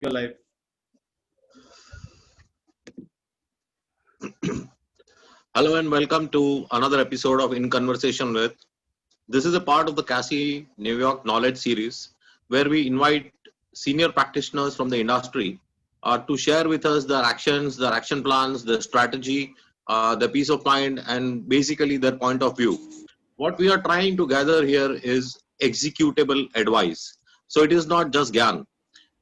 your life. Hello and welcome to another episode of In Conversation With. This is a part of the Cassie New York Knowledge Series where we invite senior practitioners from the industry to share with us their actions, their action plans, their strategy, their peace of mind, and basically their point of view. What we are trying to gather here is executable advice. So it is not just GAN.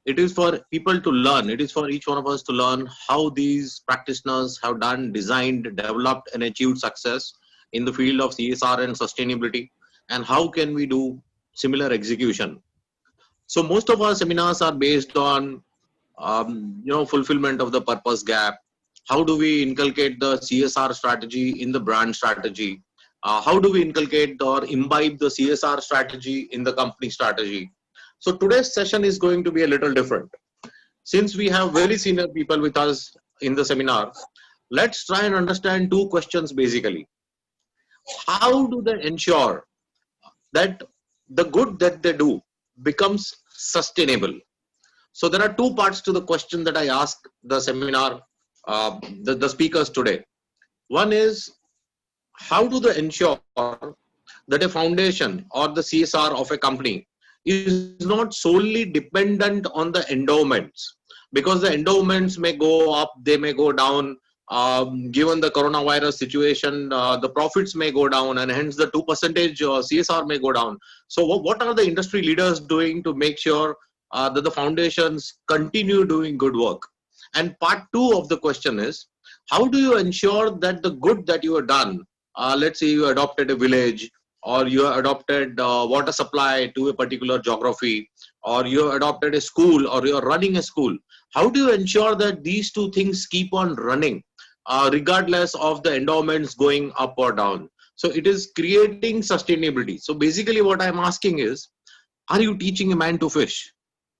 It is for people to learn. It is for each one of us to learn how these practitioners have done, designed, developed, and achieved success in the field of CSR and sustainability, and how can we do similar execution. So most of our seminars are based on fulfillment of the purpose gap. How do we inculcate the CSR strategy in the brand strategy? How do we inculcate or imbibe the CSR strategy in the company strategy? So today's session is going to be a little different. Since we have very senior people with us in the seminar, let's try and understand two questions basically. How do they ensure that the good that they do becomes sustainable? So there are two parts to the question that I ask the seminar, the speakers today. One is, how do they ensure that a foundation or the CSR of a company is not solely dependent on the endowments, because the endowments may go up, they may go down. Given the coronavirus situation, the profits may go down, and hence the 2% CSR may go down. So what are the industry leaders doing to make sure that the foundations continue doing good work? And part two of the question is, how do you ensure that the good that you have done, let's say you adopted a village, or you adopted water supply to a particular geography, or you adopted a school, or you're running a school, how do you ensure that these two things keep on running regardless of the endowments going up or down? So it is creating sustainability. So basically what I'm asking is, are you teaching a man to fish,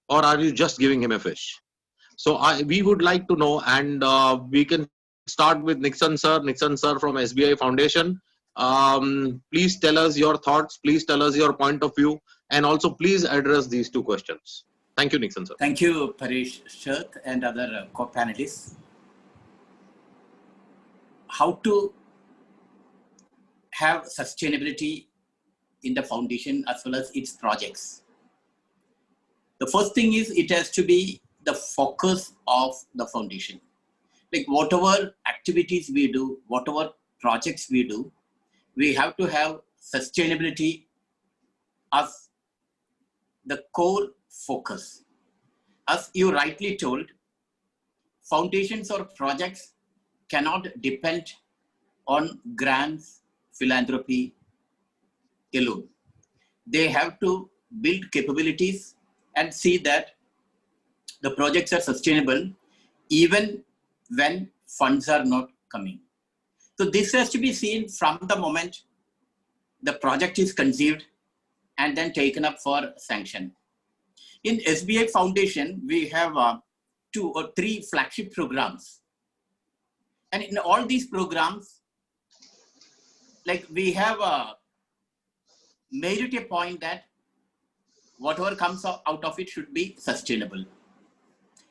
or are you just giving him a fish? So we would like to know, and we can start with Nixon sir from SBI Foundation. Please tell us your thoughts, please tell us your point of view, and also please address these two questions. Thank you, Nixon sir. Thank you, Paresh Sheth and other co-panelists. How to have sustainability in the foundation as well as its projects. The first thing is, it has to be the focus of the foundation. Like whatever activities we do, whatever projects we do, we have to have sustainability as the core focus. As you rightly told, foundations or projects cannot depend on grants, philanthropy alone. They have to build capabilities and see that the projects are sustainable even when funds are not coming. So this has to be seen from the moment the project is conceived and then taken up for sanction. In SBI Foundation, we have 2 or 3 flagship programs. And in all these programs, like we have made it a point that whatever comes out of it should be sustainable.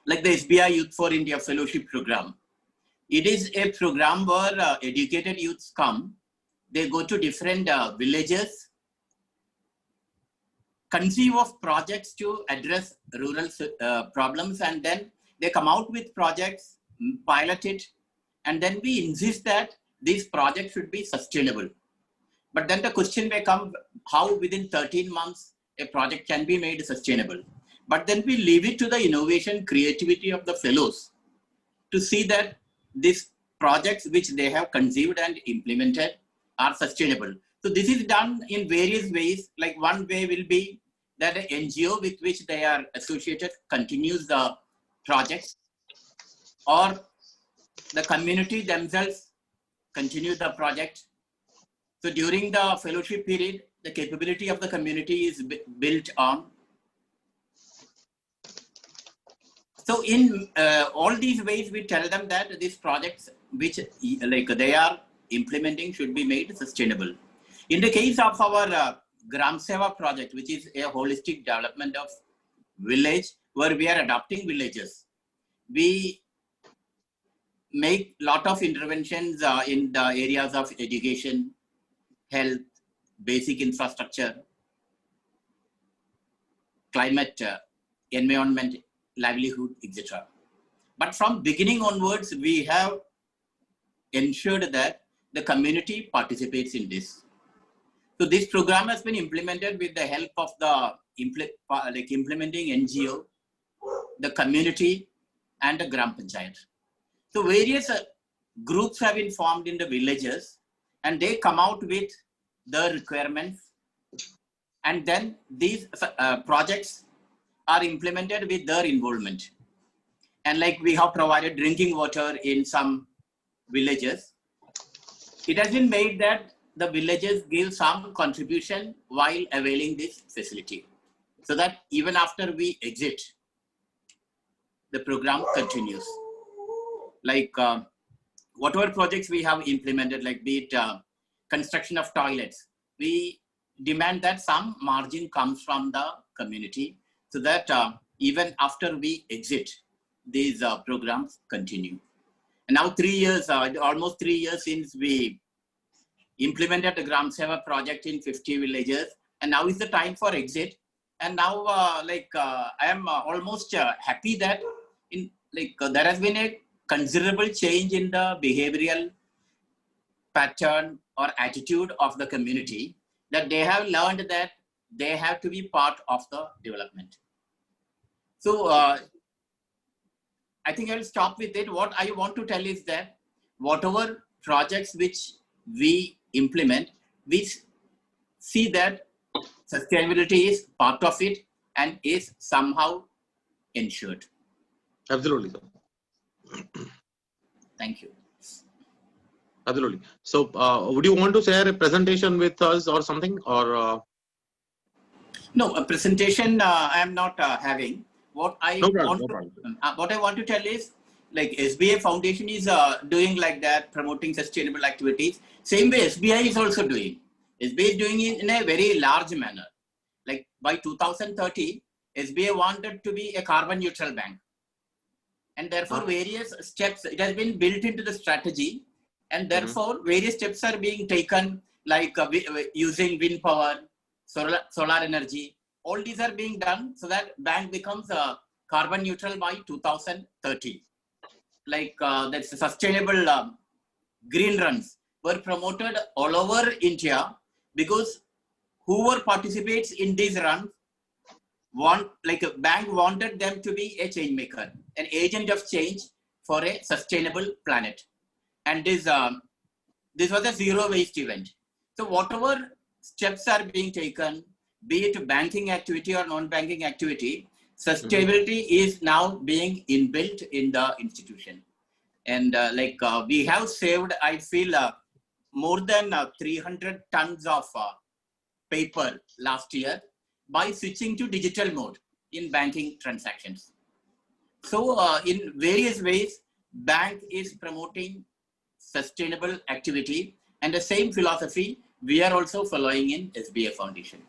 Like the SBI Youth for India Fellowship Program. It is a program where educated youths come, they go to different villages, conceive of projects to address rural problems, and then they come out with projects, pilot it, and then we insist that these projects should be sustainable. But then the question may come, how within 13 months a project can be made sustainable? But then we leave it to the innovation, creativity of the fellows to see that these projects which they have conceived and implemented are sustainable. So this is done in various ways. Like one way will be that the NGO with which they are associated continues the projects, or the community themselves continue the project. So during the fellowship period, the capability of the community is built on. So in all these ways, we tell them that these projects which like they are implementing should be made sustainable. In the case of our Gram Seva project, which is a holistic development of village, where we are adopting villages. We make lot of interventions in the areas of education, health, basic infrastructure, climate, environment, livelihood, etc. But from beginning onwards, we have ensured that the community participates in this. So this program has been implemented with the help of the implementing NGO, the community, and the Gram Panchayat. So various groups have been formed in the villages, and they come out with the requirements, and then these projects are implemented with their involvement. And like we have provided drinking water in some villages, it has been made that the villages give some contribution while availing this facility, so that even after we exit, the program continues. Like whatever projects we have implemented, like be it construction of toilets, we demand that some margin comes from the community, so that even after we exit, these programs continue. And now 3 years, almost 3 years since we implemented the Gram Seva project in 50 villages, and now is the time for exit. And now I am almost happy that there has been a considerable change in the behavioral pattern or attitude of the community, that they have learned that they have to be part of the development. So I think I will stop with it. What I want to tell is that whatever projects which we implement, we see that sustainability is part of it and is somehow ensured. Absolutely. Thank you. Absolutely. So would you want to share a presentation with us or something, or? No, a presentation I am not having. What I want to tell is, like SBI Foundation is doing like that, promoting sustainable activities. Same way SBI is also doing. SBI is doing it in a very large manner. Like by 2030, SBI wanted to be a carbon neutral bank. And therefore various steps, it has been built into the strategy. And therefore various steps are being taken, like using wind power, solar energy. All these are being done so that bank becomes carbon neutral by 2030. Like that's sustainable green runs were promoted all over India, because whoever participates in these runs a bank wanted them to be a change maker, an agent of change for a sustainable planet. And this was a zero waste event. So whatever steps are being taken, be it banking activity or non-banking activity, sustainability is now being inbuilt in the institution. And we have saved, I feel, more than 300 tons of paper last year by switching to digital mode in banking transactions. So in various ways, bank is promoting sustainable activity, and the same philosophy we are also following in SBI Foundation.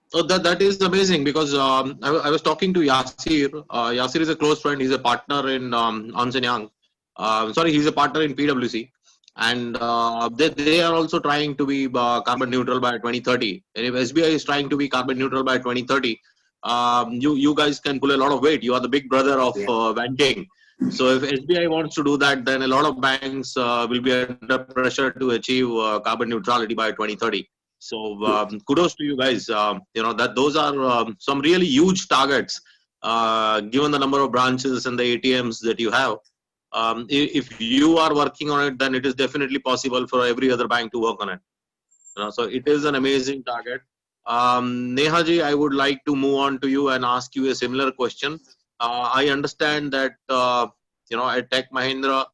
So that is amazing, because I was talking to Yasir. Yasir is a close friend. He's a partner in Ernst & Young. He's a partner in PwC. And they are also trying to be carbon neutral by 2030. And if SBI is trying to be carbon neutral by 2030, you guys can pull a lot of weight. You are the big brother of banking. So if SBI wants to do that, then a lot of banks will be under pressure to achieve carbon neutrality by 2030. So kudos to you guys. That those are some really huge targets, given the number of branches and the ATMs that you have. If you are working on it, then it is definitely possible for every other bank to work on it. So it is an amazing target. Neha ji, I would like to move on to you and ask you a similar question. I understand that at Tech Mahindra,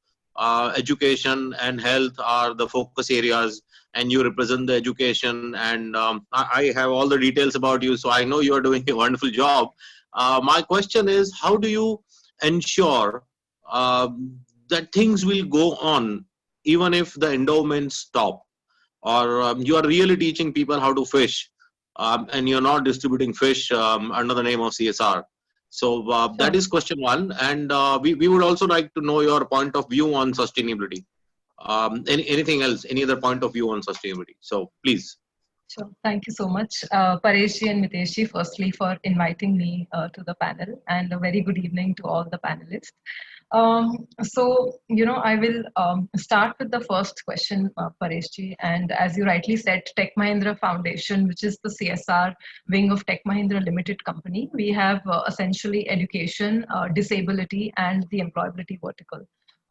education and health are the focus areas, and you represent the education, and I have all the details about you, so I know you are doing a wonderful job. My question is, how do you ensure that things will go on even if the endowments stop, or you are really teaching people how to fish, and you're not distributing fish under the name of CSR? So that Sure. is question one, and we would also like to know your point of view on sustainability. Anything else? Any other point of view on sustainability? So please. Sure. Thank you so much, Pareshji and Miteshji, firstly, for inviting me to the panel, and a very good evening to all the panelists. I will start with the first question, Pareshji. And as you rightly said, Tech Mahindra Foundation, which is the CSR wing of Tech Mahindra Limited Company, we have essentially education, disability, and the employability vertical.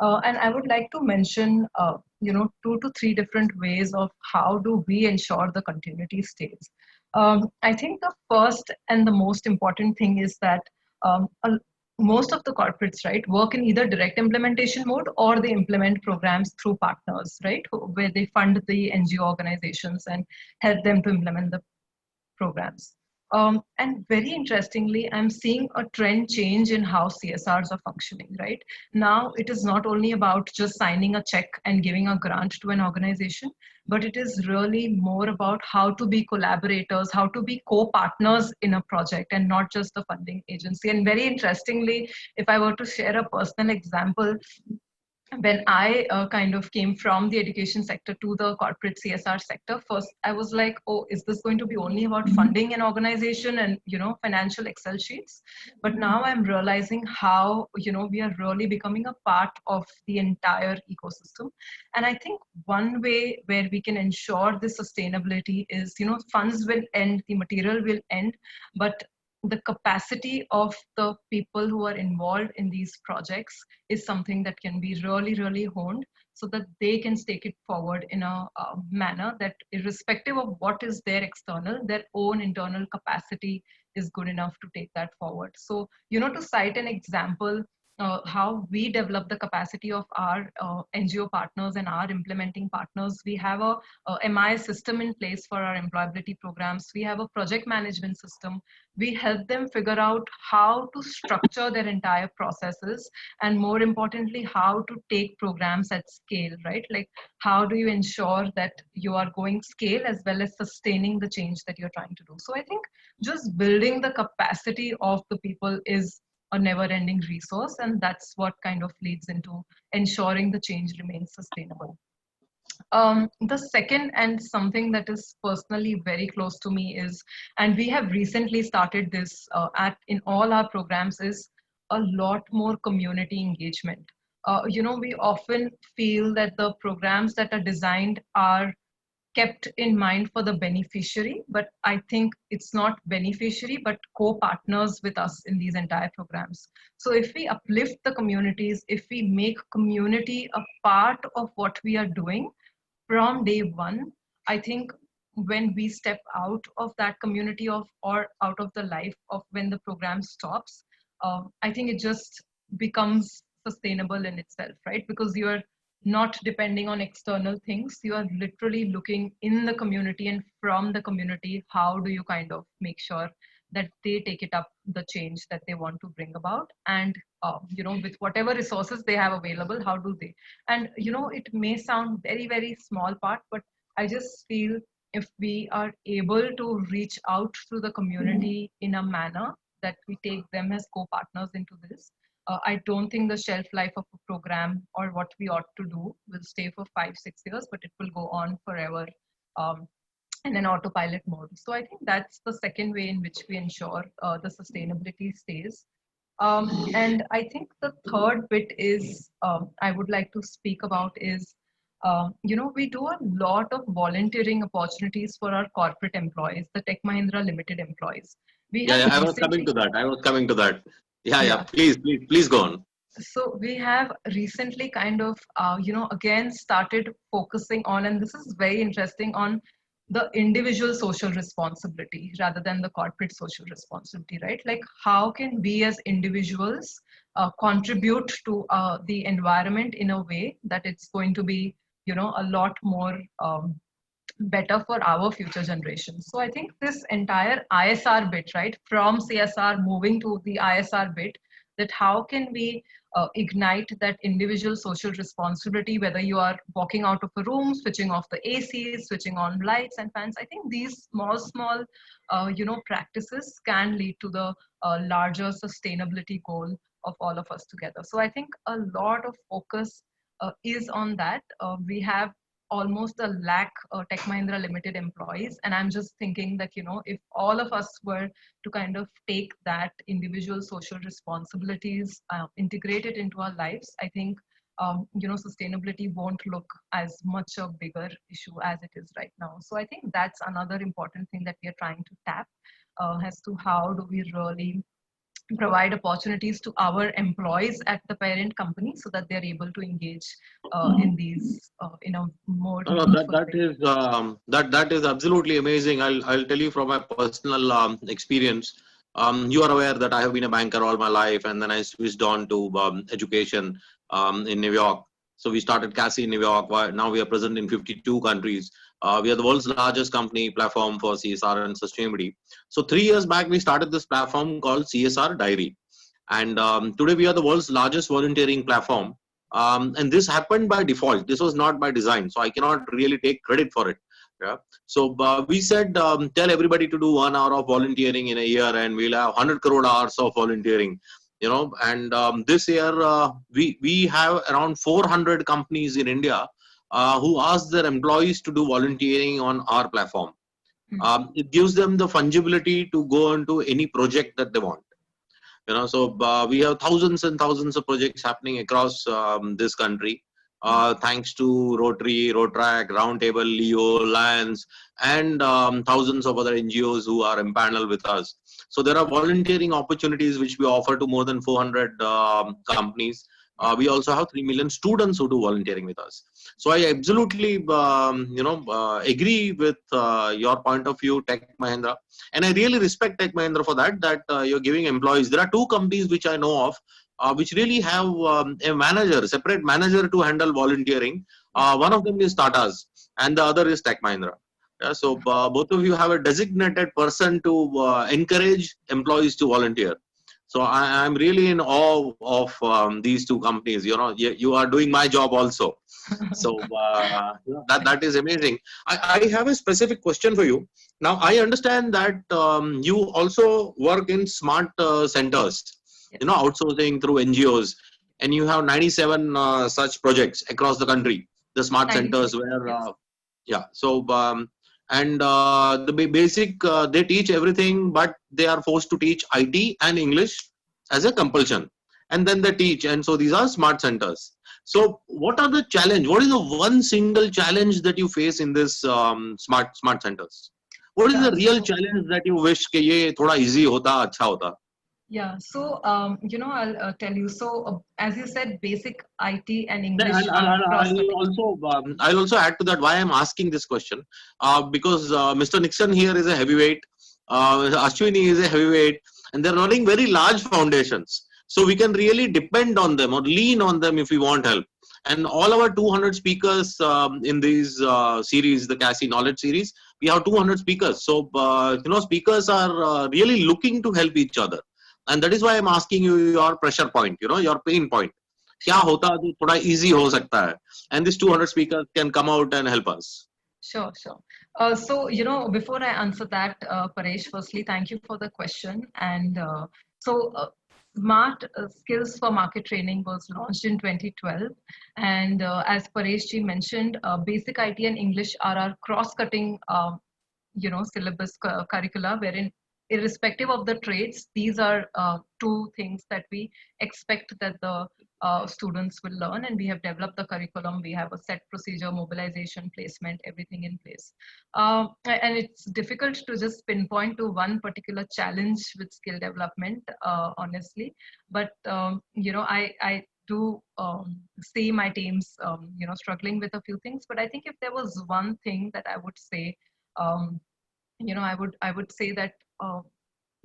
And I would like to mention, 2 to 3 different ways of how do we ensure the continuity stays. I think the first and the most important thing is that most of the corporates, right, work in either direct implementation mode or they implement programs through partners, right, where they fund the NGO organizations and help them to implement the programs. And very interestingly, I'm seeing a trend change in how CSRs are functioning, right? Now, it is not only about just signing a check and giving a grant to an organization, but it is really more about how to be collaborators, how to be co-partners in a project and not just the funding agency. And very interestingly, if I were to share a personal example, when I kind of came from the education sector to the corporate CSR sector, first I was like, oh, is this going to be only about funding an organization and, financial Excel sheets? But now I'm realizing how, we are really becoming a part of the entire ecosystem. And I think one way where we can ensure this sustainability is, funds will end, the material will end, but the capacity of the people who are involved in these projects is something that can be really, really honed so that they can take it forward in a manner that irrespective of what is their external, their own internal capacity is good enough to take that forward. So, to cite an example, how we develop the capacity of our NGO partners and our implementing partners. We have a MI system in place for our employability programs. We have a project management system. We help them figure out how to structure their entire processes and more importantly, how to take programs at scale, right? Like how do you ensure that you are going scale as well as sustaining the change that you're trying to do? So I think just building the capacity of the people is a never-ending resource, and that's what kind of leads into ensuring the change remains sustainable. The second and something that is personally very close to me is, and we have recently started this in all our programs, is a lot more community engagement. We often feel that the programs that are designed are kept in mind for the beneficiary, but I think it's not beneficiary, but co-partners with us in these entire programs. So if we uplift the communities, if we make community a part of what we are doing from day one, I think when we step out of that community or out of the life of when the program stops, I think it just becomes sustainable in itself, right? Because you're not depending on external things. You are literally looking in the community and from the community, how do you kind of make sure that they take it up the change that they want to bring about, and with whatever resources they have available, how do they? And it may sound very, very small part, but I just feel if we are able to reach out to the community in a manner that we take them as co-partners into this, I don't think the shelf life of a program or what we ought to do will stay for 5-6 years, but it will go on forever in an autopilot mode. So I think that's the second way in which we ensure the sustainability stays. And I think the third bit is I would like to speak about is, we do a lot of volunteering opportunities for our corporate employees, the Tech Mahindra Limited employees. I was coming to that. Yeah. Please go on. So we have recently kind of, again started focusing on, and this is very interesting, on the individual social responsibility rather than the corporate social responsibility, right? Like how can we as individuals contribute to the environment in a way that it's going to be, a lot more better for our future generations. So I think this entire ISR bit, right, from CSR moving to the ISR bit, that how can we ignite that individual social responsibility, whether you are walking out of a room, switching off the AC, switching on lights and fans. I think these small practices can lead to the larger sustainability goal of all of us together. So I think a lot of focus is on that. We have almost a lakh Tech Mahindra Limited employees, and I'm just thinking that if all of us were to kind of take that individual social responsibilities, integrate it into our lives, I think sustainability won't look as much a bigger issue as it is right now. So I think that's another important thing that we are trying to tap as to how do we really provide opportunities to our employees at the parent company so that they're able to engage in these in a more No, no, meaningful that way. is that is absolutely amazing. I'll tell you from my personal experience. You are aware that I have been a banker all my life, and then I switched on to education in New York. So we started Cassie in New York. Now we are present in 52 countries. We are the world's largest company platform for CSR and sustainability. So 3 years back, we started this platform called CSR Diary, and today we are the world's largest volunteering platform. And this happened by default. This was not by design. So I cannot really take credit for it. Yeah. So we said, tell everybody to do 1 hour of volunteering in a year, and we'll have 100 crore hours of volunteering. And this year we have around 400 companies in India who ask their employees to do volunteering on our platform. It gives them the fungibility to go into any project that they want. So we have thousands and thousands of projects happening across this country, thanks to Rotary, Rotrack, Roundtable, Leo, Lions, and thousands of other NGOs who are empaneled with us. So there are volunteering opportunities which we offer to more than 400 companies. We also have 3 million students who do volunteering with us. So I absolutely, agree with your point of view, Tech Mahindra, and I really respect Tech Mahindra for that you're giving employees. There are 2 companies which I know of, which really have a separate manager to handle volunteering. One of them is Tata's, and the other is Tech Mahindra. Yeah, so both of you have a designated person to encourage employees to volunteer. So I'm really in awe of these 2 companies. You are doing my job also. So that is amazing. I have a specific question for you. Now I understand that you also work in smart centers, Yes. outsourcing through NGOs, and you have 97 such projects across the country. The smart centers 96, where, yes. yeah. So and the basic they teach everything, but they are forced to teach IT and English as a compulsion, and then they teach. And so these are smart centers. So what are the challenge? What is the one single challenge that you face in this smart centers? What is Yeah, the real so challenge that you wish कि ये थोड़ा easy होता, अच्छा होता? yeah, so I'll tell you. So as you said, basic IT and Yeah, English are cross-cutting. I'll also add to that why I'm asking this question, because Mr. Nixon here is a heavyweight, Ashwini is a heavyweight, and they're running very large foundations. So we can really depend on them or lean on them if we want help. And all our 200 speakers in these series, the Cassie Knowledge series, we have 200 speakers. So speakers are really looking to help each other, and that is why I'm asking you your pressure point, your pain point. क्या Sure. होता तो थोड़ा easy हो सकता है, and these Yeah. 200 speakers can come out and help us. Sure, sure. So, before I answer that, Paresh, firstly, thank you for the question. And Smart Skills for Market Training was launched in 2012. And as Paresh ji mentioned, basic IT and English are our cross-cutting, syllabus curricula, wherein irrespective of the trades, these are 2 things that we expect that the students will learn, and we have developed the curriculum. We have a set procedure, mobilization, placement, everything in place. And it's difficult to just pinpoint to one particular challenge with skill development, honestly. But I do see my teams, struggling with a few things. But I think if there was one thing that I would say, I would say that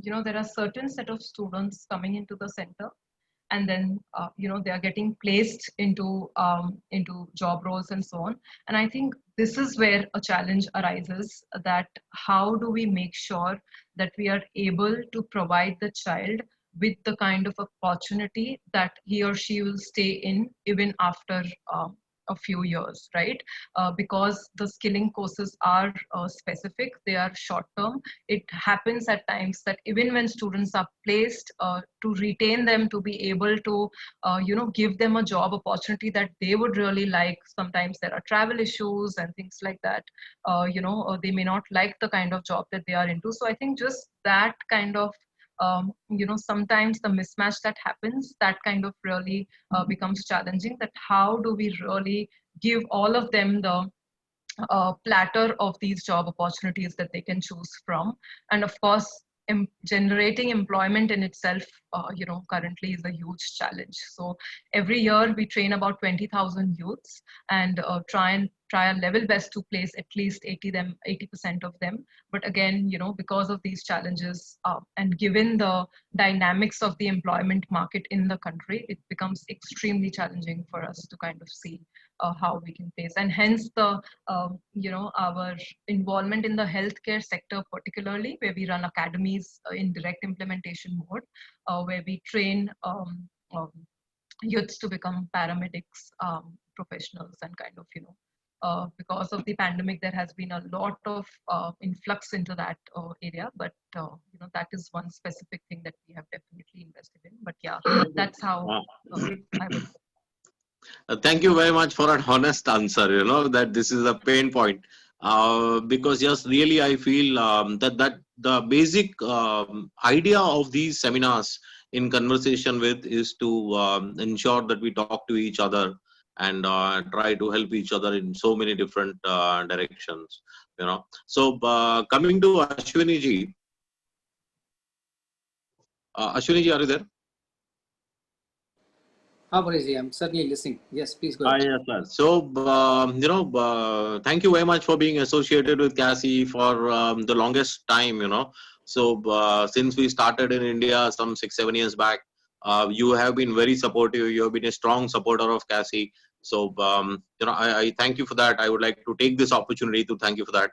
there are certain set of students coming into the center, and then they are getting placed into job roles and so on. And I think this is where a challenge arises, that how do we make sure that we are able to provide the child with the kind of opportunity that he or she will stay in even after a few years, right? Because the skilling courses are specific, they are short term. It happens at times that even when students are placed, to retain them, to be able to give them a job opportunity that they would really like, sometimes there are travel issues and things like that. They may not like the kind of job that they are into. So I think just that kind of sometimes the mismatch that happens, that kind of really becomes challenging, that how do we really give all of them the platter of these job opportunities that they can choose from. And of course, generating employment in itself, currently is a huge challenge. So every year we train about 20,000 youths and try our level best to place at least 80% of them. But again, because of these challenges, and given the dynamics of the employment market in the country, it becomes extremely challenging for us to kind of see how we can place. And hence the our involvement in the healthcare sector, particularly where we run academies in direct implementation mode, where we train youths to become paramedics, professionals, and kind of because of the pandemic, there has been a lot of influx into that area. But that is one specific thing that we have definitely invested in. But yeah, that's how I would. Thank you very much for an honest answer. That this is a pain point, because yes, really, I feel that the basic idea of these seminars in conversation with is to ensure that we talk to each other and try to help each other in so many different directions. So coming to Ashwini ji, are you there? I'm certainly listening. Yes, please go ahead. Yes, sir. So, thank you very much for being associated with CASI for the longest time, So, since we started in India some 6-7 years back, you have been very supportive. You have been a strong supporter of CASI. So, I thank you for that. I would like to take this opportunity to thank you for that.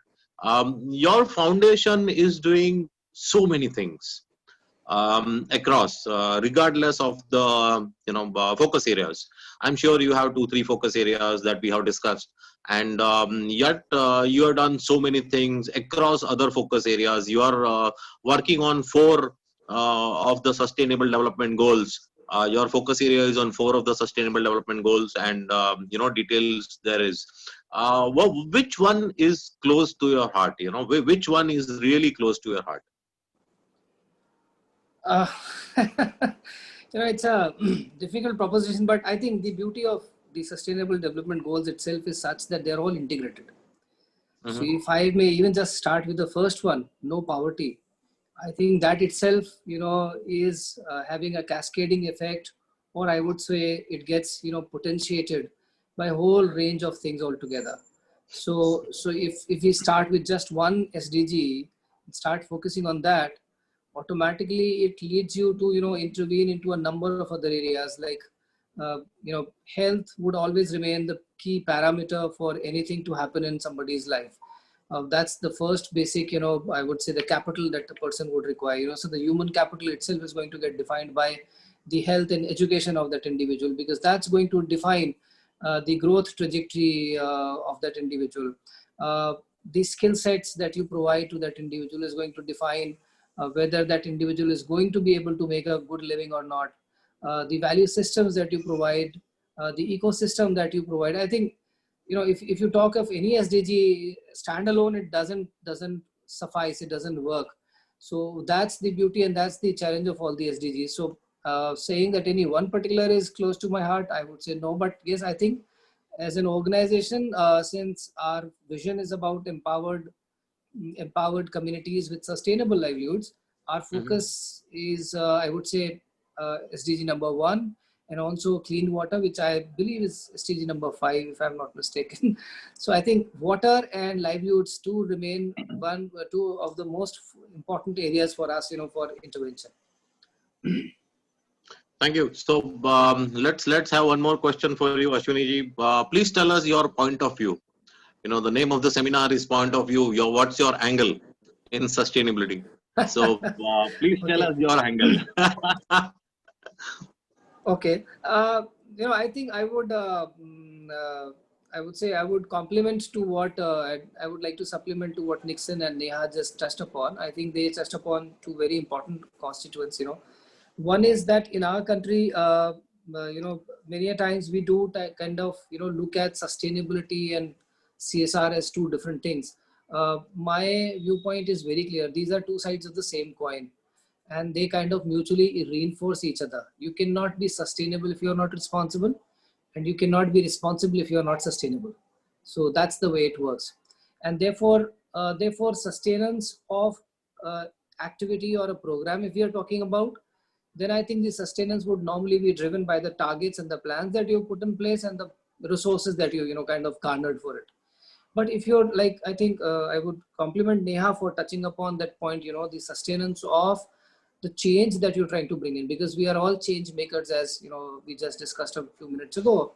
Your foundation is doing so many things across, regardless of the focus areas. I'm sure you have 2-3 focus areas that we have discussed, and yet you have done so many things across other focus areas. You are working on 4 of the sustainable development goals. Your focus area is on 4 of the sustainable development goals, and details there is. Which one is close to your heart? Which one is really close to your heart? It's a difficult proposition, but I think the beauty of the sustainable development goals itself is such that they're all integrated. Mm-hmm. So if I may even just start with the first one, no poverty, I think that itself, is having a cascading effect, or I would say it gets, potentiated by a whole range of things altogether. So if we start with just one SDG and start focusing on that, automatically it leads you to intervene into a number of other areas, like health would always remain the key parameter for anything to happen in somebody's life. That's the first basic, I would say, the capital that the person would require. So the human capital itself is going to get defined by the health and education of that individual, because that's going to define the growth trajectory of that individual. The skill sets that you provide to that individual is going to define whether that individual is going to be able to make a good living or not. The value systems that you provide, the ecosystem that you provide. I think, if you talk of any SDG standalone, it doesn't suffice, it doesn't work. So that's the beauty and that's the challenge of all the SDGs. So saying that any one particular is close to my heart, I would say no. But yes, I think as an organization, since our vision is about empowered communities with sustainable livelihoods, our focus is, I would say, SDG number 1, and also clean water, which I believe is SDG number 5, if I'm not mistaken. So I think water and livelihoods too remain 2 of the most important areas for us, for intervention. Thank you. So let's have one more question for you, Ashwini ji. Please tell us your point of view. The name of the seminar is point of view. What's your angle in sustainability? So please tell Okay. us your angle. Okay. I think I would say I would compliment to what I would like to supplement to what Nixon and Neha just touched upon. I think they touched upon two very important constituents. One is that in our country, many a times we do kind of look at sustainability and CSR as two different things. My viewpoint is very clear. These are two sides of the same coin, and they kind of mutually reinforce each other. You cannot be sustainable if you're not responsible, and you cannot be responsible if you're not sustainable. So that's the way it works. And therefore sustenance of activity or a program, if we are talking about, then I think the sustenance would normally be driven by the targets and the plans that you put in place and the resources that you kind of garnered for it. But if you're like, I think I would compliment Neha for touching upon that point, the sustenance of the change that you're trying to bring in, because we are all change makers, as we just discussed a few minutes ago.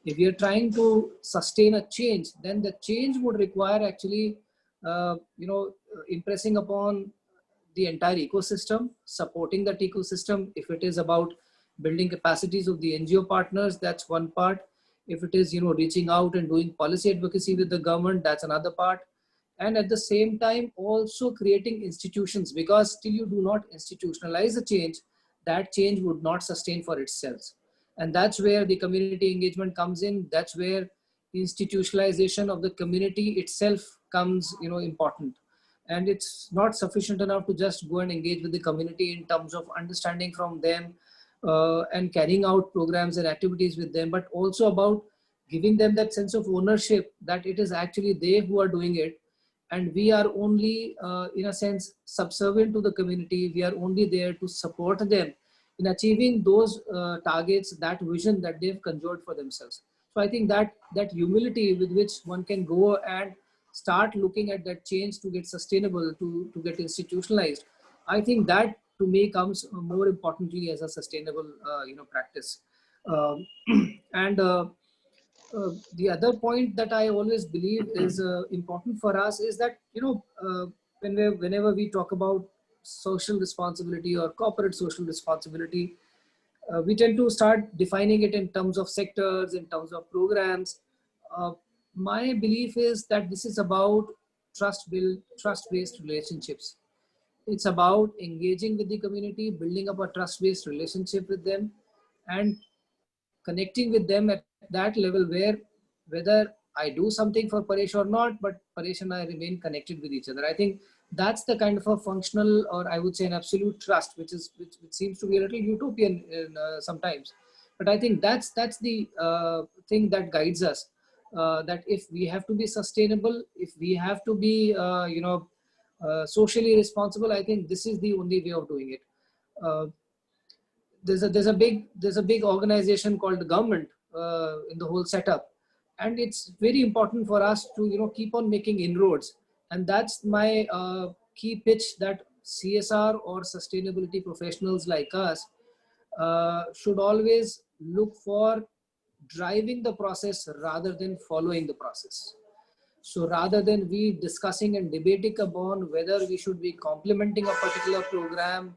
If we are trying to sustain a change, then the change would require actually, impressing upon the entire ecosystem, supporting that ecosystem. If it is about building capacities of the NGO partners, that's one part. If it is reaching out and doing policy advocacy with the government, that's another part. And at the same time also creating institutions, because till you do not institutionalize a change, that change would not sustain for itself. And that's where the community engagement comes in. That's where institutionalization of the community itself comes important. And it's not sufficient enough to just go and engage with the community in terms of understanding from them and carrying out programs and activities with them, but also about giving them that sense of ownership that it is actually they who are doing it, and we are only in a sense subservient to the community. We are only there to support them in achieving those targets, that vision that they've conjured for themselves. So I think that humility with which one can go and start looking at that change to get sustainable, to get institutionalized, I think that to me comes more importantly as a sustainable practice. Um, and the other point that I always believe is important for us is that whenever we talk about social responsibility or corporate social responsibility, we tend to start defining it in terms of sectors, in terms of programs. Uh, my belief is that this is about trust-based relationships. It's about engaging with the community, building up a trust-based relationship with them, and connecting with them at that level where whether I do something for Paresh or not, but Paresh and I remain connected with each other. I think that's the kind of a functional, or I would say an absolute trust, which seems to be a little utopian sometimes. But I think that's the thing that guides us. That if we have to be sustainable, if we have to be, socially responsible, I think this is the only way of doing it. Uh, there's a big organization called the government in the whole setup, and it's very important for us to keep on making inroads. And that's my key pitch, that CSR or sustainability professionals like us should always look for driving the process rather than following the process. So rather than we discussing and debating upon whether we should be complementing a particular program,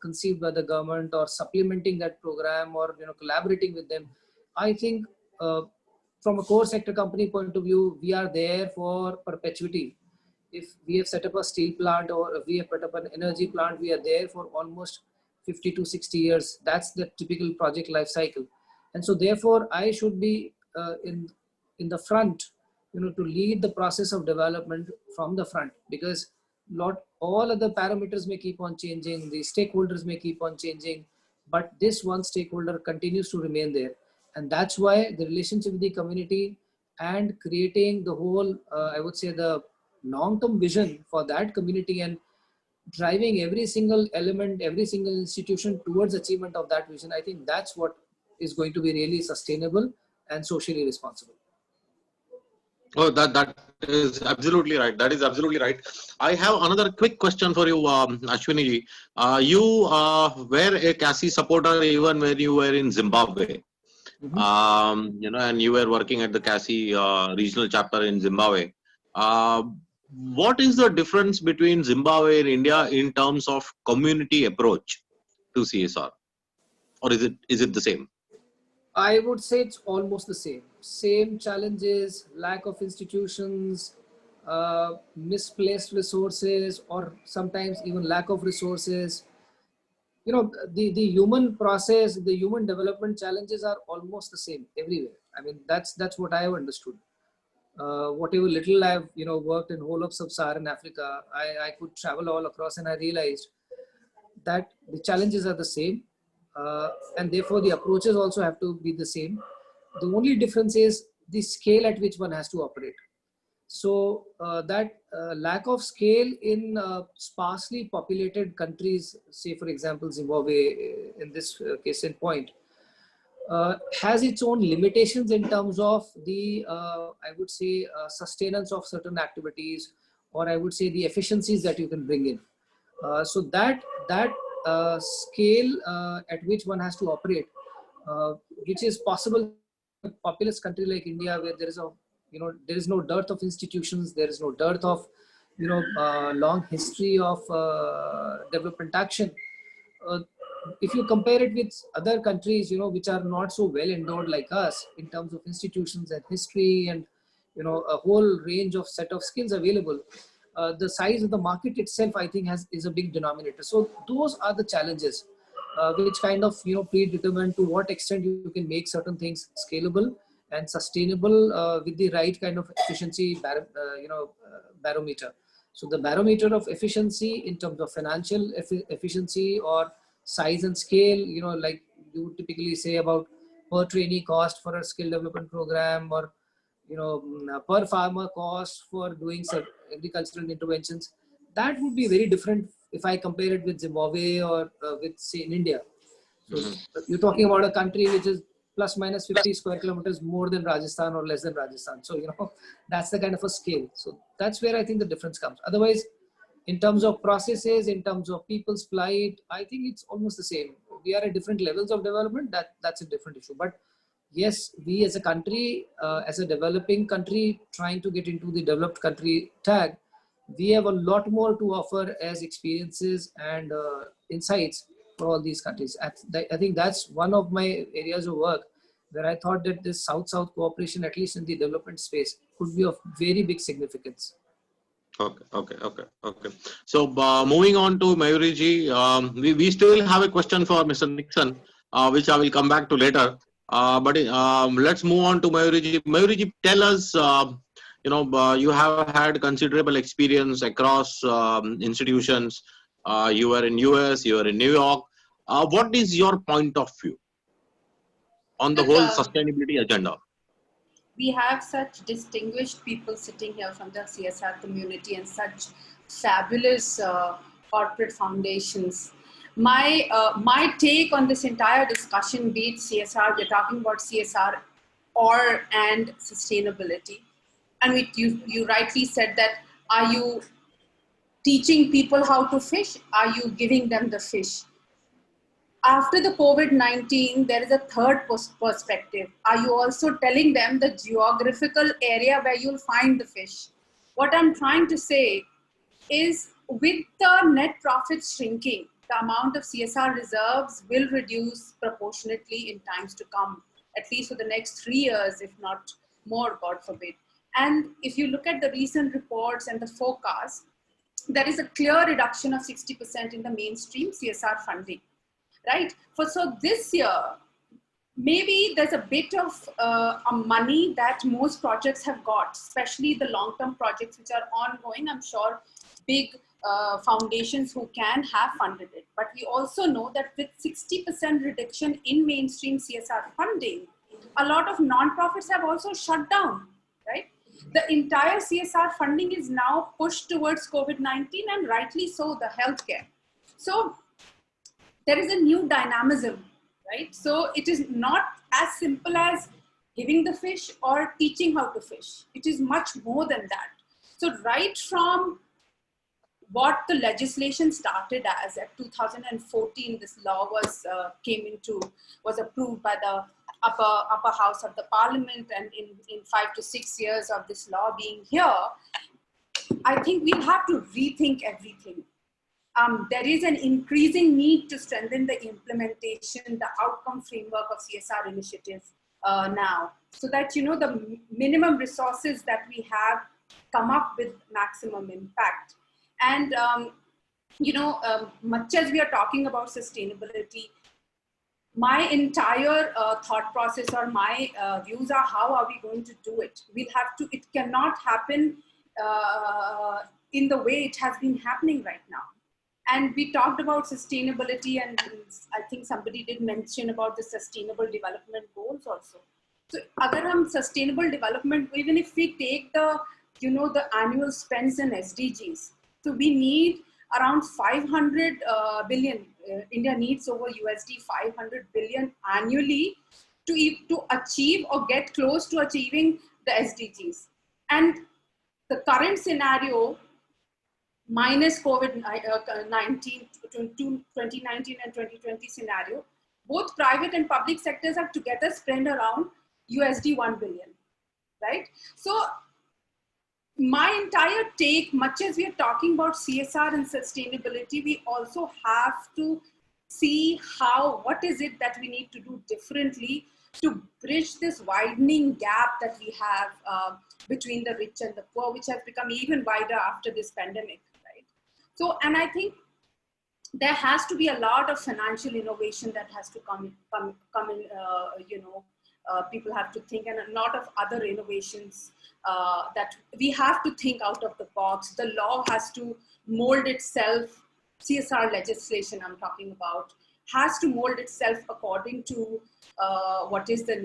conceived by the government, or supplementing that program, or collaborating with them, I think from a core sector company point of view, we are there for perpetuity. If we have set up a steel plant, or if we have put up an energy plant, we are there for almost 50 to 60 years. That's the typical project life cycle. And so therefore I should be in the front, to lead the process of development from the front, because not all other parameters may keep on changing, the stakeholders may keep on changing, but this one stakeholder continues to remain there. And that's why the relationship with the community and creating the whole, I would say, the long-term vision for that community, and driving every single element, every single institution towards achievement of that vision, I think that's what is going to be really sustainable and socially responsible. Oh, that is absolutely right. That is absolutely right. I have another quick question for you, Ashwini. You were a CASI supporter even when you were in Zimbabwe. And you were working at the CASI regional chapter in Zimbabwe. what is the difference between Zimbabwe and India in terms of community approach to CSR? Or is it the same? I would say it's almost the same. Same challenges, lack of institutions, misplaced resources, or sometimes even lack of resources. The human process, the human development challenges are almost the same everywhere. I mean, that's what I have understood. Whatever little I've worked in whole of sub-Saharan Africa, I could travel all across, and I realized that the challenges are the same, and therefore the approaches also have to be the same. The only difference is the scale at which one has to operate. So that lack of scale in sparsely populated countries, say for example Zimbabwe in this case in point, has its own limitations in terms of the I would say sustenance of certain activities, or I would say the efficiencies that you can bring in. So that scale at which one has to operate, which is possible in a populous country like India, where there is no dearth of institutions, there is no dearth of long history of development action. Uh, if you compare it with other countries, which are not so well endowed like us in terms of institutions and history and a whole range of set of skills available, the size of the market itself, I think, is a big denominator. So those are the challenges which kind of predetermine to what extent you can make certain things scalable and sustainable with the right kind of efficiency barometer. So the barometer of efficiency in terms of financial efficiency or size and scale, like you would typically say about per trainee cost for a skill development program, or per farmer cost for doing agricultural interventions, that would be very different if I compare it with Zimbabwe or with, say, in India. So you're talking about a country which is plus minus 50 square kilometers more than Rajasthan or less than Rajasthan. So, that's the kind of a scale. So that's where I think the difference comes. Otherwise, in terms of processes, in terms of people's plight, I think it's almost the same. We are at different levels of development. That's a different issue. But yes, we as a country, as a developing country trying to get into the developed country tag, we have a lot more to offer as experiences and insights for all these countries. I think that's one of my areas of work where I thought that this South-South cooperation, at least in the development space, could be of very big significance. Okay. So moving on to Mayuri ji, we still have a question for Mr. Nixon, which I will come back to later. But let's move on to Mayuri ji. Mayuri ji, tell us, you have had considerable experience across institutions. You were in US, you were in New York. What is your point of view on the whole sustainability agenda? We have such distinguished people sitting here from the CSR community and such fabulous corporate foundations. My take on this entire discussion, be it CSR, we're talking about CSR and sustainability. And you rightly said that, are you teaching people how to fish? Are you giving them the fish? After the COVID-19, there is a third perspective. Are you also telling them the geographical area where you'll find the fish? What I'm trying to say is, with the net profits shrinking, the amount of CSR reserves will reduce proportionately in times to come, at least for the next 3 years, if not more, God forbid. And if you look at the recent reports and the forecast, there is a clear reduction of 60% in the mainstream CSR funding. Right? So this year, maybe there's a bit of money that most projects have got, especially the long-term projects which are ongoing. I'm sure big foundations who can have funded it. But we also know that with 60% reduction in mainstream CSR funding, a lot of non-profits have also shut down, right? The entire CSR funding is now pushed towards COVID-19, and rightly so, the healthcare. So there is a new dynamism, right? So it is not as simple as giving the fish or teaching how to fish. It is much more than that. So right from what the legislation started as at 2014, this law was approved by the upper house of the parliament, and in 5 to 6 years of this law being here, I think we'll have to rethink everything. There is an increasing need to strengthen the implementation, the outcome framework of CSR initiatives now, so that, you know, the minimum resources that we have come up with maximum impact. And, much as we are talking about sustainability, my entire thought process or my views are, how are we going to do it? It cannot happen in the way it has been happening right now. And we talked about sustainability, and I think somebody did mention about the sustainable development goals also. So agar hum sustainable development, even if we take the, you know, the annual spends in SDGs, so we need around 500 billion. India needs over USD 500 billion annually to achieve or get close to achieving the SDGs. And the current scenario, minus COVID-19, 2019 and 2020 scenario, both private and public sectors have together spent around USD 1 billion, right? So my entire take, much as we are talking about CSR and sustainability, we also have to see what is it that we need to do differently to bridge this widening gap that we have between the rich and the poor, which has become even wider after this pandemic, right? So, and I think there has to be a lot of financial innovation that has to come in, people have to think, and a lot of other innovations that we have to think out of the box. The law has to mold itself, CSR legislation I'm talking about, has to mold itself according to what is the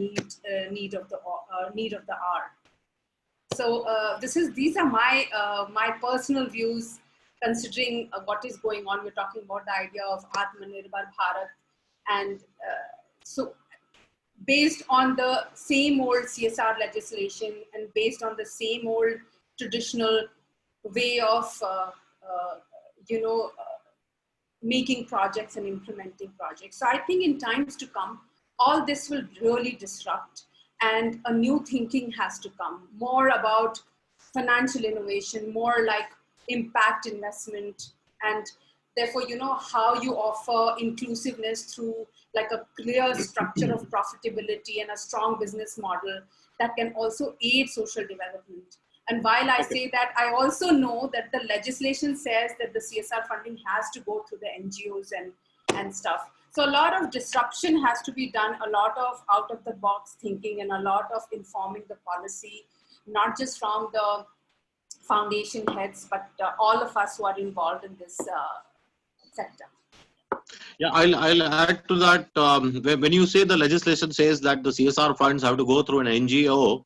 need of the hour. So these are my personal views, considering what is going on. We're talking about the idea of Atmanirbhar Bharat, and so based on the same old CSR legislation and based on the same old traditional way of making projects and implementing projects. So I think in times to come, all this will really disrupt, and a new thinking has to come, more about financial innovation, more like impact investment, and therefore, you know, how you offer inclusiveness through like a clear structure of profitability and a strong business model that can also aid social development. And while I say that, I also know that the legislation says that the CSR funding has to go through the NGOs and stuff. So a lot of disruption has to be done, a lot of out of the box thinking, and a lot of informing the policy, not just from the foundation heads, but all of us who are involved in this sector. Yeah, I'll add to that. When you say the legislation says that the CSR funds have to go through an NGO,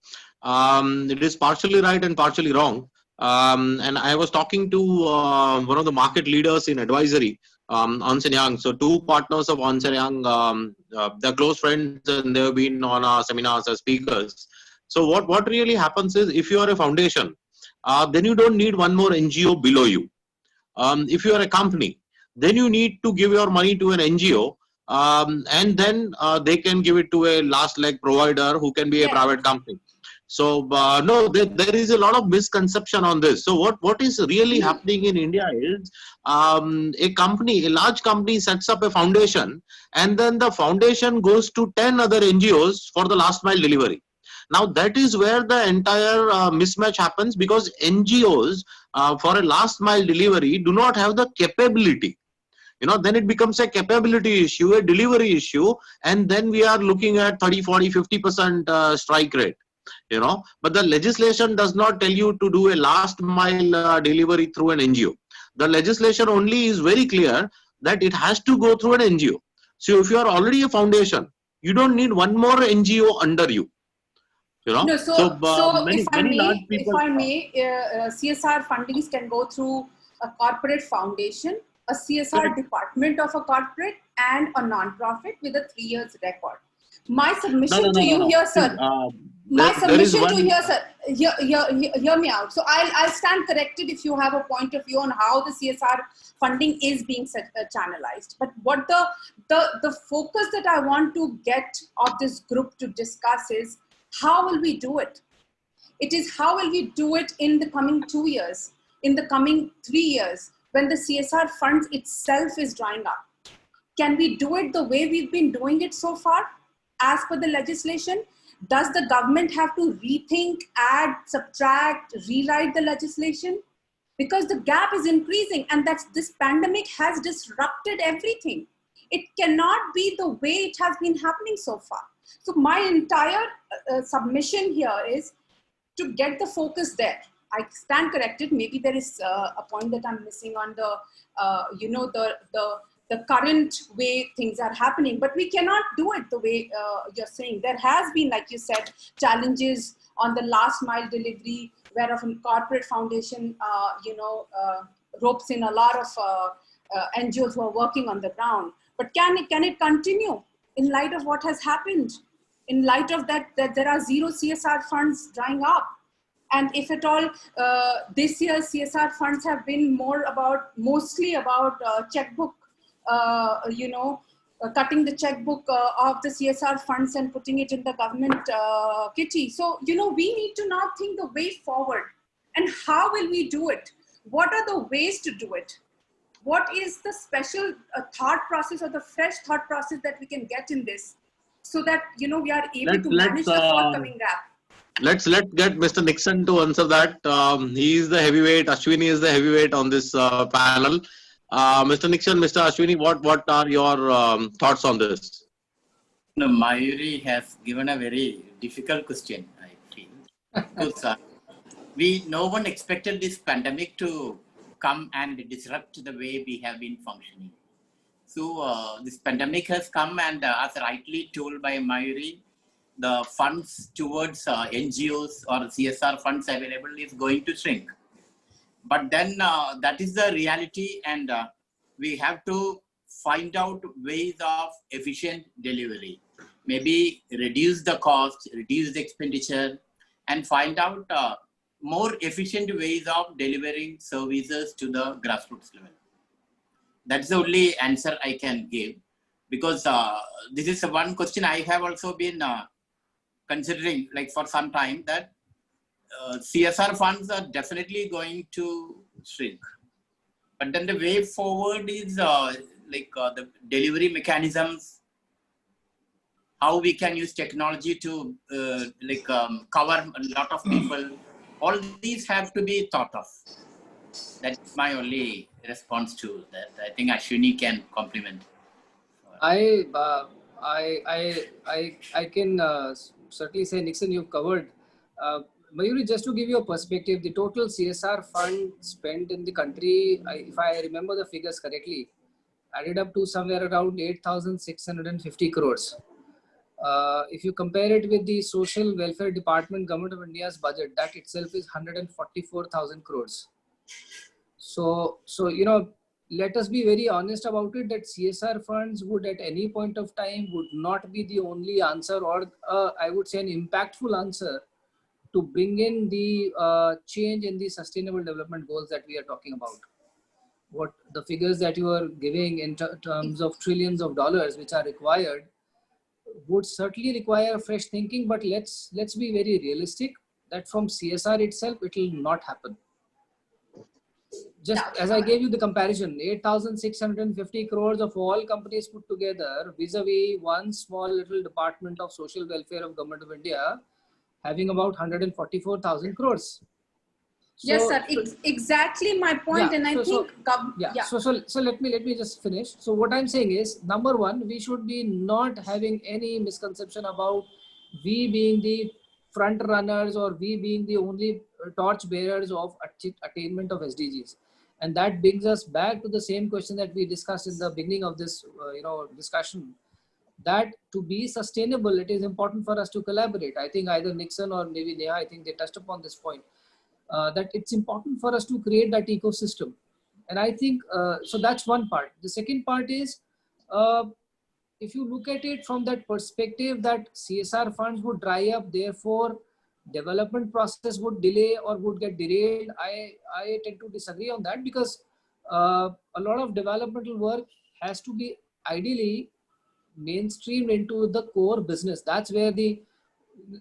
it is partially right and partially wrong. And I was talking to one of the market leaders in advisory, Ernst & Young. So two partners of Ernst & Young, they're close friends, and they've been on our seminars as speakers. So what really happens is, if you are a foundation, then you don't need one more NGO below you. If you are a company, then you need to give your money to an NGO, and then they can give it to a last leg provider who can be a private company. So no, there is a lot of misconception on this. So what is really happening in India is a large company sets up a foundation, and then the foundation goes to 10 other NGOs for the last mile delivery. Now that is where the entire mismatch happens, because NGOs for a last mile delivery do not have the capability. You know, then it becomes a capability issue, a delivery issue, and then we are looking at 30, 40, 50% strike rate. You know, but the legislation does not tell you to do a last mile delivery through an NGO. The legislation only is very clear that it has to go through an NGO. So if you are already a foundation, you don't need one more NGO under you. You know, no, so if I may, CSR fundings can go through a corporate foundation, a CSR department of a corporate, and a non-profit with a 3 years record. My submission to you here, sir. My submission to here, sir. Hear me out. So I'll stand corrected if you have a point of view on how the CSR funding is being channelized. But what the focus that I want to get of this group to discuss is, how will we do it? It is how will we do it in the coming 2 years? in the coming 3 years when the CSR funds itself is drying up? Can we do it the way we've been doing it so far as per the legislation? Does the government have to rethink, add, subtract, rewrite the legislation? Because the gap is increasing, and this pandemic has disrupted everything. It cannot be the way it has been happening so far. So my entire submission here is to get the focus there. I stand corrected. Maybe there is a point that I'm missing on the, the current way things are happening, but we cannot do it the way you're saying. There has been, like you said, challenges on the last mile delivery, where a corporate foundation, ropes in a lot of NGOs who are working on the ground. But can it continue in light of what has happened? In light of that there are zero CSR funds drying up. And if at all, this year CSR funds have been mostly about checkbook, cutting the checkbook of the CSR funds and putting it in the government kitty. So, we need to now think the way forward. And how will we do it? What are the ways to do it? What is the special thought process or the fresh thought process that we can get in this, so that, we are able to manage the forthcoming gap? Let's get Mr. Nixon to answer that. He is the heavyweight. Ashwini is the heavyweight on this panel. Mr. Nixon, Mr. Ashwini, what are your thoughts on this? No, Mayuri has given a very difficult question, I feel. Because no one expected this pandemic to come and disrupt the way we have been functioning. So this pandemic has come, and as rightly told by Mayuri, the funds towards NGOs or CSR funds available is going to shrink. But then that is the reality, and we have to find out ways of efficient delivery. Maybe reduce the cost, reduce the expenditure, and find out more efficient ways of delivering services to the grassroots level. That's the only answer I can give, because this is one question I have also been considering, like, for some time, that CSR funds are definitely going to shrink. But then the way forward is the delivery mechanisms, how we can use technology to cover a lot of people. All these have to be thought of. That's my only response to that. I think Ashwini can complement. I can certainly say, Nixon, you've covered. Mayuri, just to give you a perspective, the total CSR fund spent in the country, if I remember the figures correctly, added up to somewhere around 8,650 crores. If you compare it with the Social Welfare Department, Government of India's budget, that itself is 144,000 crores. So, let us be very honest about it, that CSR funds would at any point of time would not be the only answer, or I would say an impactful answer to bring in the change in the sustainable development goals that we are talking about. What the figures that you are giving in terms of trillions of dollars which are required would certainly require fresh thinking, but let's be very realistic that from CSR itself, it will not happen. Just as I gave you the comparison, 8,650 crores of all companies put together vis-a-vis one small little department of social welfare of Government of India having about 144,000 crores. So, yes, sir. Exactly my point, and I think So let me just finish. So what I'm saying is, number one, we should be not having any misconception about we being the front runners or we being the only torch bearers of attainment of SDGs. And that brings us back to the same question that we discussed in the beginning of this discussion, that to be sustainable, it is important for us to collaborate. I think either Nixon or maybe Neha, I think they touched upon this point. That it's important for us to create that ecosystem. And I think, so that's one part. The second part is, if you look at it from that perspective that CSR funds would dry up, therefore development process would delay or would get derailed, I tend to disagree on that, because a lot of developmental work has to be ideally mainstreamed into the core business. That's where the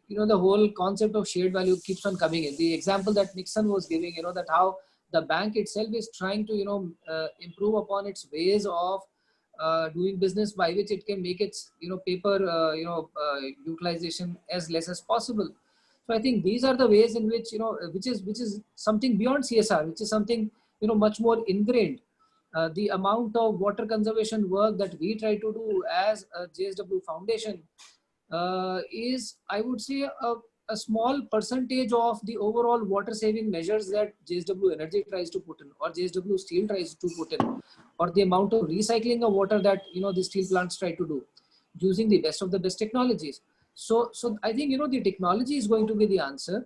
whole concept of shared value keeps on coming in. The example that Nixon was giving, that how the bank itself is trying to, improve upon its ways of doing business, by which it can make its, paper, utilization as less as possible. So I think these are the ways in which, which is something beyond CSR, which is something, much more ingrained. The amount of water conservation work that we try to do as a JSW Foundation is, I would say, a small percentage of the overall water saving measures that JSW Energy tries to put in, or JSW Steel tries to put in, or the amount of recycling of water that, the steel plants try to do, using the best of the best technologies. So I think, the technology is going to be the answer.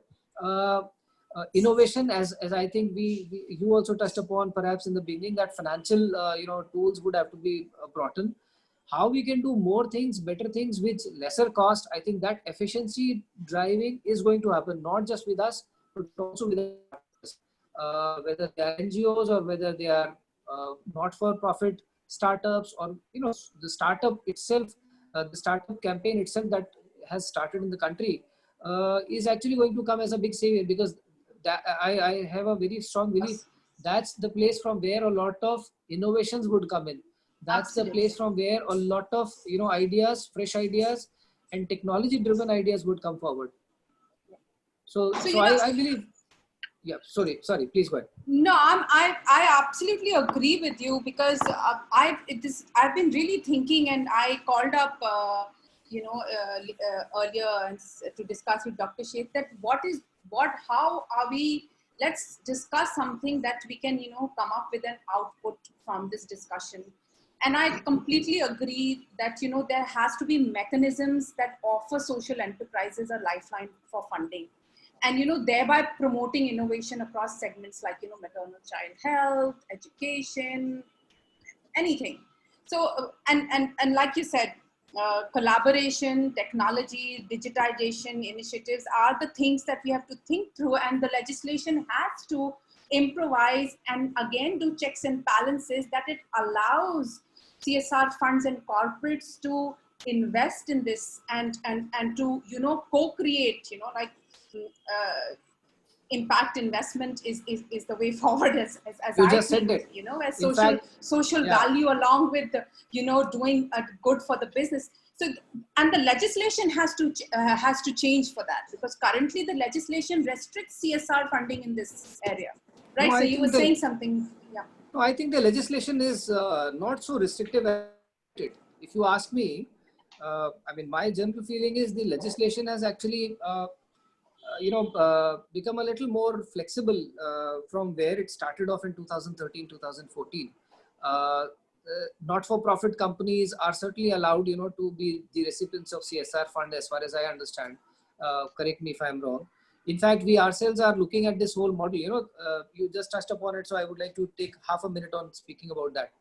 Innovation, as I think you also touched upon perhaps in the beginning, that financial tools would have to be brought in. How we can do more things, better things with lesser cost, I think that efficiency driving is going to happen, not just with us, but also with others. Whether they are NGOs or whether they are not-for-profit startups, or the startup itself, the startup campaign itself that has started in the country is actually going to come as a big savior, because that, I have a very strong belief that's the place from where a lot of innovations would come in. That's Absolutely. the place from where a lot of ideas, fresh ideas, and technology-driven ideas would come forward. So I believe. Yeah, sorry, please go ahead. No, I absolutely agree with you, because I've been really thinking, and I called up earlier to discuss with Dr. Sheth that how are we, let's discuss something that we can come up with an output from this discussion. And I completely agree that there has to be mechanisms that offer social enterprises a lifeline for funding, and thereby promoting innovation across segments like maternal child health, education, anything. So and like you said, collaboration, technology, digitization initiatives are the things that we have to think through, and the legislation has to improvise and again do checks and balances that it allows CSR funds and corporates to invest in this and to co-create, impact investment is the way forward, as You I just think, said it. as social Yeah. value along with doing good for the business. So, and the legislation has to change for that, because currently the legislation restricts CSR funding in this area, right? No, so you were saying something. Yeah. No, I think the legislation is not so restrictive as it. If you ask me, my general feeling is the legislation has actually, become a little more flexible from where it started off in 2013, 2014. Not-for-profit companies are certainly allowed, to be the recipients of CSR fund, as far as I understand. Correct me if I'm wrong. In fact, we ourselves are looking at this whole model. You just touched upon it, so I would like to take half a minute on speaking about that.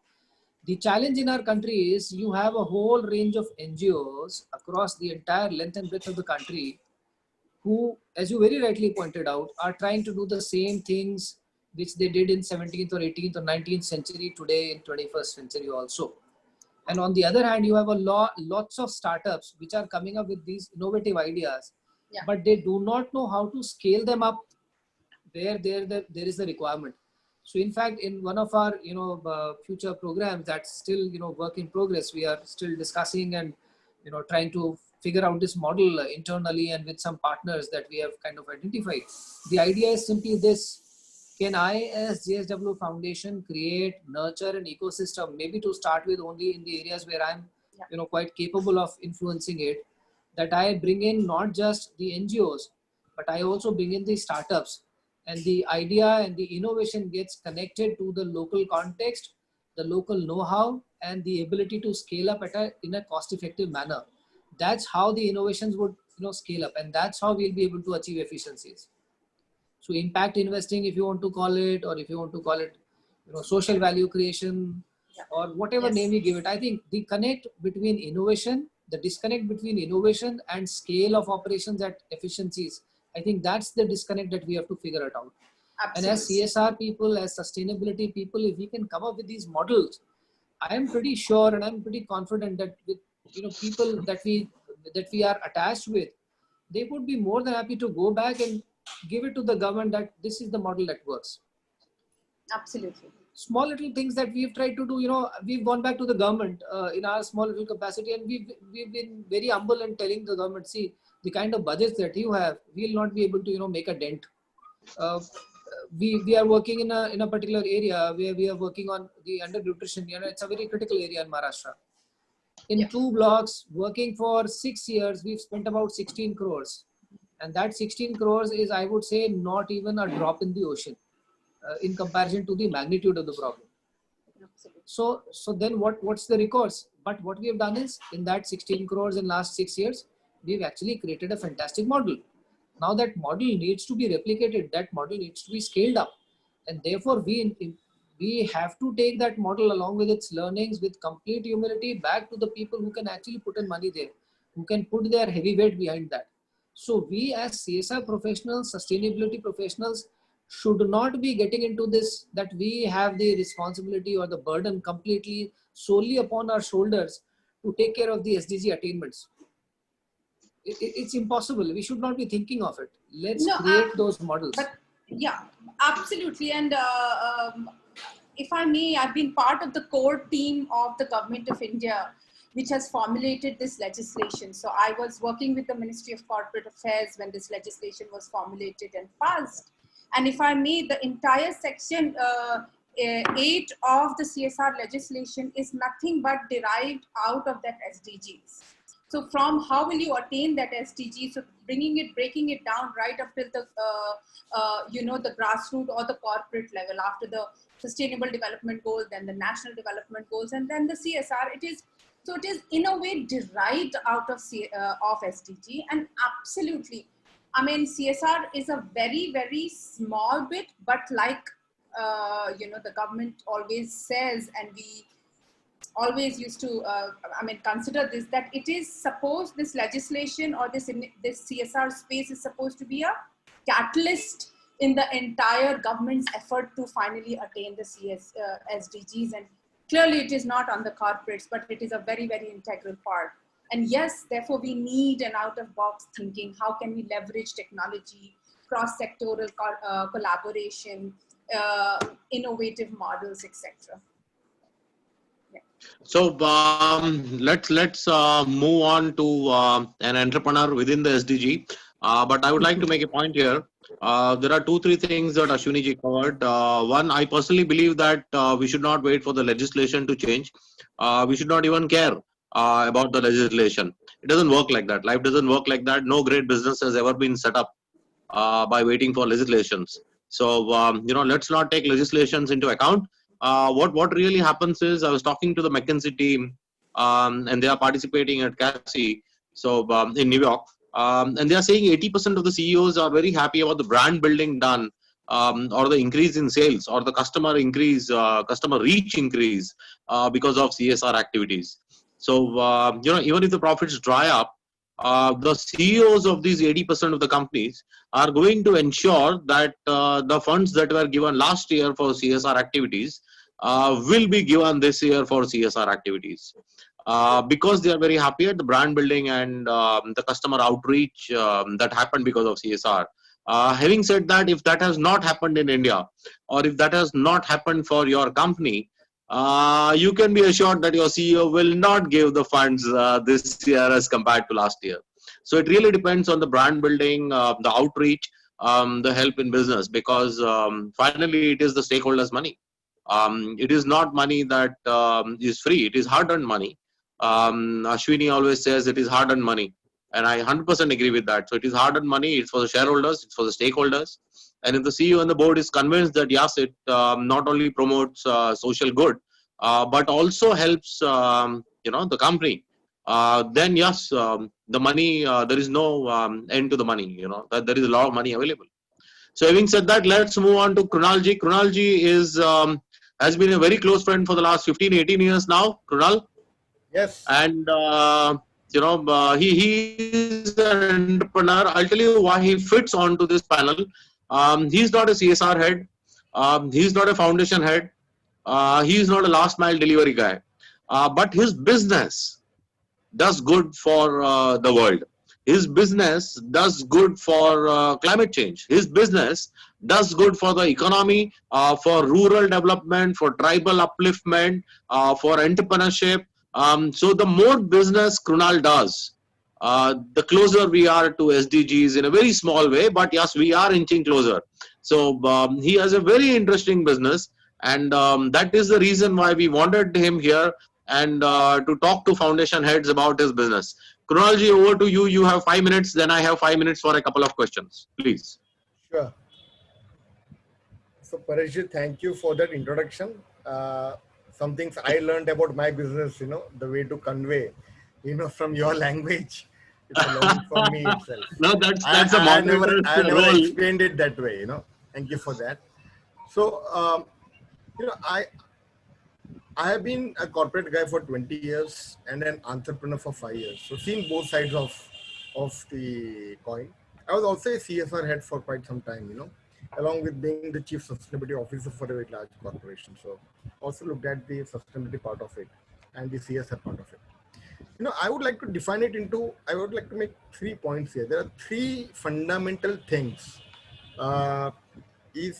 The challenge in our country is you have a whole range of NGOs across the entire length and breadth of the country who, as you very rightly pointed out, are trying to do the same things which they did in 17th or 18th or 19th century today in 21st century also. And on the other hand, you have lots of startups which are coming up with these innovative ideas, but they do not know how to scale them up where there is the requirement. So in fact, in one of our future programs that's still work in progress, we are still discussing and trying to figure out this model internally and with some partners that we have kind of identified. The idea is simply this: can I, as JSW Foundation, create, nurture an ecosystem, maybe to start with only in the areas where I'm quite capable of influencing it, that I bring in not just the NGOs, but I also bring in the startups, and the idea and the innovation gets connected to the local context, the local know-how, and the ability to scale up in a cost-effective manner. That's how the innovations would scale up, and that's how we'll be able to achieve efficiencies. So impact investing, if you want to call it, or if you want to call it social value creation, or whatever name you give it, I think the connect between innovation, the disconnect between innovation and scale of operations at efficiencies, I think that's the disconnect that we have to figure it out. Absolutely. And as CSR people, as sustainability people, if we can come up with these models, I am pretty sure and I'm pretty confident that with people that we are attached with, they would be more than happy to go back and give it to the government that this is the model that works. Absolutely. Small little things that we've tried to do, we've gone back to the government in our small little capacity, and we've been very humble in telling the government, see, the kind of budgets that you have, we'll not be able to, make a dent. We are working in a particular area where we are working on the undernutrition. It's a very critical area in Maharashtra. In 2 blocks, working for 6 years, we've spent about 16 crores. And that 16 crores is, I would say, not even a drop in the ocean in comparison to the magnitude of the problem. Absolutely. So then what's the recourse? But what we have done is, in that 16 crores in last 6 years, we've actually created a fantastic model. Now that model needs to be replicated, that model needs to be scaled up. And therefore, we have to take that model along with its learnings with complete humility back to the people who can actually put in money there, who can put their heavy weight behind that. So we as CSR professionals, sustainability professionals, should not be getting into this, that we have the responsibility or the burden completely solely upon our shoulders to take care of the SDG attainments. It's impossible. We should not be thinking of it. Let's create those models. But yeah, absolutely. And if I may, I've been part of the core team of the Government of India, which has formulated this legislation. So I was working with the Ministry of Corporate Affairs when this legislation was formulated and passed. And if I may, the entire section 8 of the CSR legislation is nothing but derived out of that SDGs. So from how will you attain that SDG? So breaking it down right up till the, the grassroots or the corporate level, after the Sustainable Development Goals, then the National Development Goals, and then the CSR. It is in a way derived out of SDG, and absolutely, I mean, CSR is a very, very small bit, but like, the government always says, and we always used to, consider this, that it is supposed, this legislation or this CSR space is supposed to be a catalyst in the entire government's effort to finally attain the SDGs. And clearly it is not on the corporates, but it is a very, very integral part. And yes, therefore we need an out-of-box thinking. How can we leverage technology, cross-sectoral collaboration, innovative models, etc. So let's move on to an entrepreneur within the SDG. But I would like to make a point here. There are 2-3 things that Ashwini ji covered. One, I personally believe that we should not wait for the legislation to change. We should not even care about the legislation. It doesn't work like that. Life doesn't work like that. No great business has ever been set up by waiting for legislations. So let's not take legislations into account. What really happens is, I was talking to the McKinsey team, and they are participating at CASI, so in New York, and they are saying 80% of the CEOs are very happy about the brand building done, or the increase in sales, or the customer increase, customer reach increase because of CSR activities. So even if the profits dry up, the CEOs of these 80% of the companies are going to ensure that the funds that were given last year for CSR activities will be given this year for CSR activities, because they are very happy at the brand building and the customer outreach that happened because of CSR. Having said that, if that has not happened in India, or if that has not happened for your company, you can be assured that your CEO will not give the funds this year as compared to last year. So it really depends on the brand building, the outreach, the help in business, because finally it is the stakeholders' money. It is not money that is free. It is hard-earned money. Ashwini always says it is hard-earned money, and I 100% agree with that. So it is hard-earned money. It's for the shareholders. It's for the stakeholders. And if the CEO and the board is convinced that yes, it not only promotes social good, but also helps the company, then yes, the money, there is no end to the money. That there is a lot of money available. So having said that, let's move on to Krunalji. Krunalji is has been a very close friend for the last 15-18 years now. Krunal. Yes. And he is an entrepreneur. I'll tell you why he fits onto this panel. He's not a CSR head. He's not a foundation head. He's not a last mile delivery guy. But his business does good for the world. His business does good for climate change. His business does good for the economy, for rural development, for tribal upliftment, for entrepreneurship. So the more business Krunal does, the closer we are to SDGs in a very small way, but yes, we are inching closer. So he has a very interesting business, and that is the reason why we wanted him here and to talk to foundation heads about his business. Krunalji, over to you. You have 5 minutes, then I have 5 minutes for a couple of questions. Please. Sure. So Pareshji, thank you for that introduction. Some things I learned about my business, the way to convey, from your language. It's a learning for me itself. No, that's a I never role. explained it that way, Thank you for that. So, I have been a corporate guy for 20 years and an entrepreneur for 5 years. So seen both sides of the coin. I was also a CSR head for quite some time, along with being the chief sustainability officer for a very large corporation. So also looked at the sustainability part of it and the CSR part of it. I would like to define it I would like to make 3 points here. There are 3 fundamental things.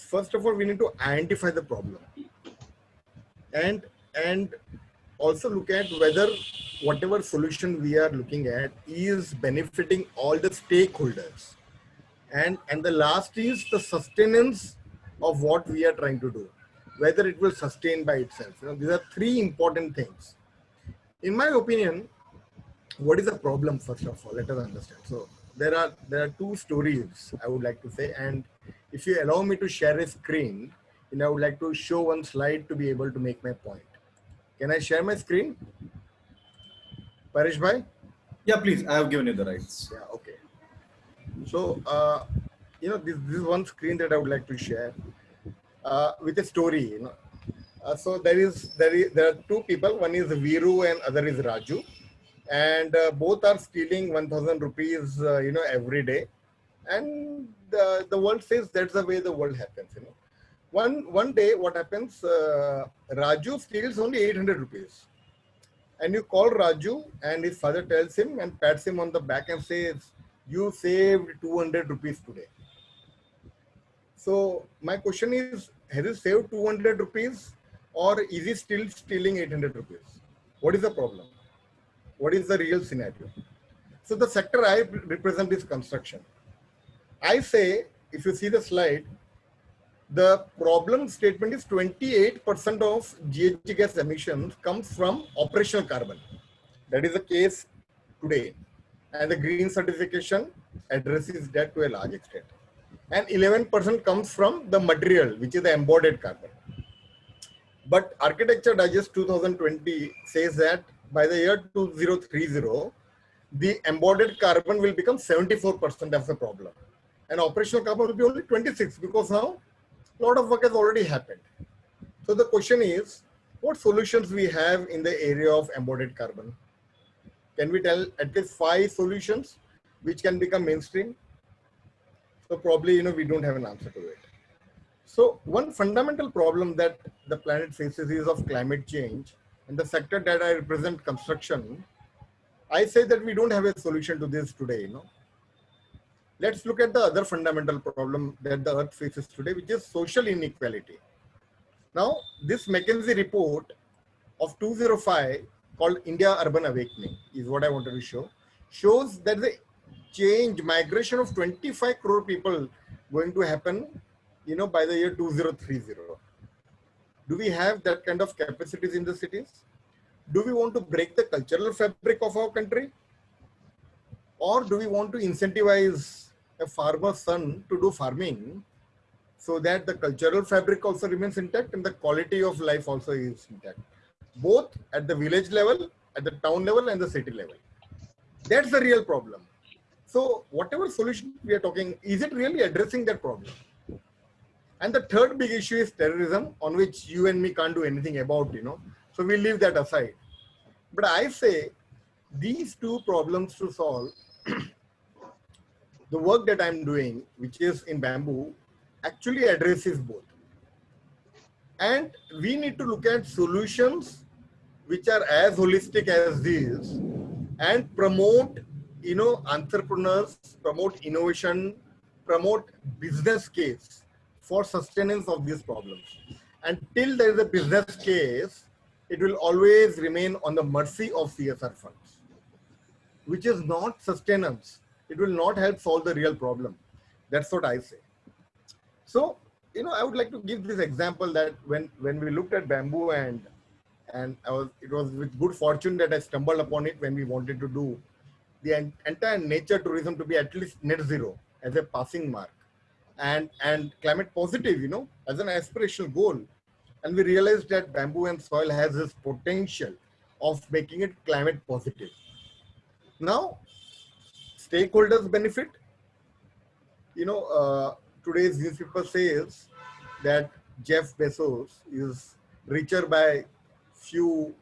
First of all, we need to identify the problem. And also look at whether whatever solution we are looking at is benefiting all the stakeholders. And the last is the sustenance of what we are trying to do, whether it will sustain by itself. These are 3 important things. In my opinion, what is the problem, first of all? Let us understand. So there are 2 stories I would like to say, and if you allow me to share a screen, I would like to show one slide to be able to make my point. Can I share my screen? Paresh bhai? Yeah, please. I have given you the rights. Yeah, okay. So, this is one screen that I would like to share with a story. So there are 2 people. One is Viru and other is Raju, and both are stealing 1,000 rupees, every day. And the world says that's the way the world happens. One day, what happens? Raju steals only 800 rupees. And you call Raju, and his father tells him and pats him on the back and says, "You saved 200 rupees today." So my question is, has he saved 200 rupees or is he still stealing 800 rupees? What is the problem? What is the real scenario? So the sector I represent is construction. I say, if you see the slide, the problem statement is 28% of GHG gas emissions comes from operational carbon. That is the case today. And the green certification addresses that to a large extent. And 11% comes from the material, which is the embodied carbon. But Architecture Digest 2020 says that by the year 2030, the embodied carbon will become 74% of the problem. And operational carbon will be only 26, because now a lot of work has already happened. So the question is, what solutions we have in the area of embodied carbon? Can we tell at least 5 solutions which can become mainstream? So probably, we don't have an answer to it. So one fundamental problem that the planet faces is of climate change. And the sector that I represent, construction, I say that we don't have a solution to this today, Let's look at the other fundamental problem that the earth faces today, which is social inequality. Now, this McKinsey report of 2005 called India Urban Awakening is what I wanted to show. Shows that the migration of 25 crore people going to happen, by the year 2030. Do we have that kind of capacities in the cities? Do we want to break the cultural fabric of our country? Or do we want to incentivize a farmer's son to do farming so that the cultural fabric also remains intact and the quality of life also is intact, both at the village level, at the town level and the city level? That's the real problem. So whatever solution we are talking, is it really addressing that problem? And the third big issue is terrorism, on which you and me can't do anything about, So we leave that aside. But I say these 2 problems to solve, the work that I'm doing, which is in bamboo, actually addresses both. And we need to look at solutions which are as holistic as these and promote entrepreneurs promote innovation, promote business case for sustenance of these problems. Until there is a business case, it will always remain on the mercy of CSR funds, which is not sustenance. It will not help solve the real problem. That's what I say. So, I would like to give this example that when we looked at bamboo and it was with good fortune that I stumbled upon it when we wanted to do the entire nature tourism to be at least net zero as a passing mark and climate positive, as an aspirational goal. And we realized that bamboo and soil has this potential of making it climate positive. Now, stakeholders benefit. Today's newspaper says that Jeff Bezos is richer by few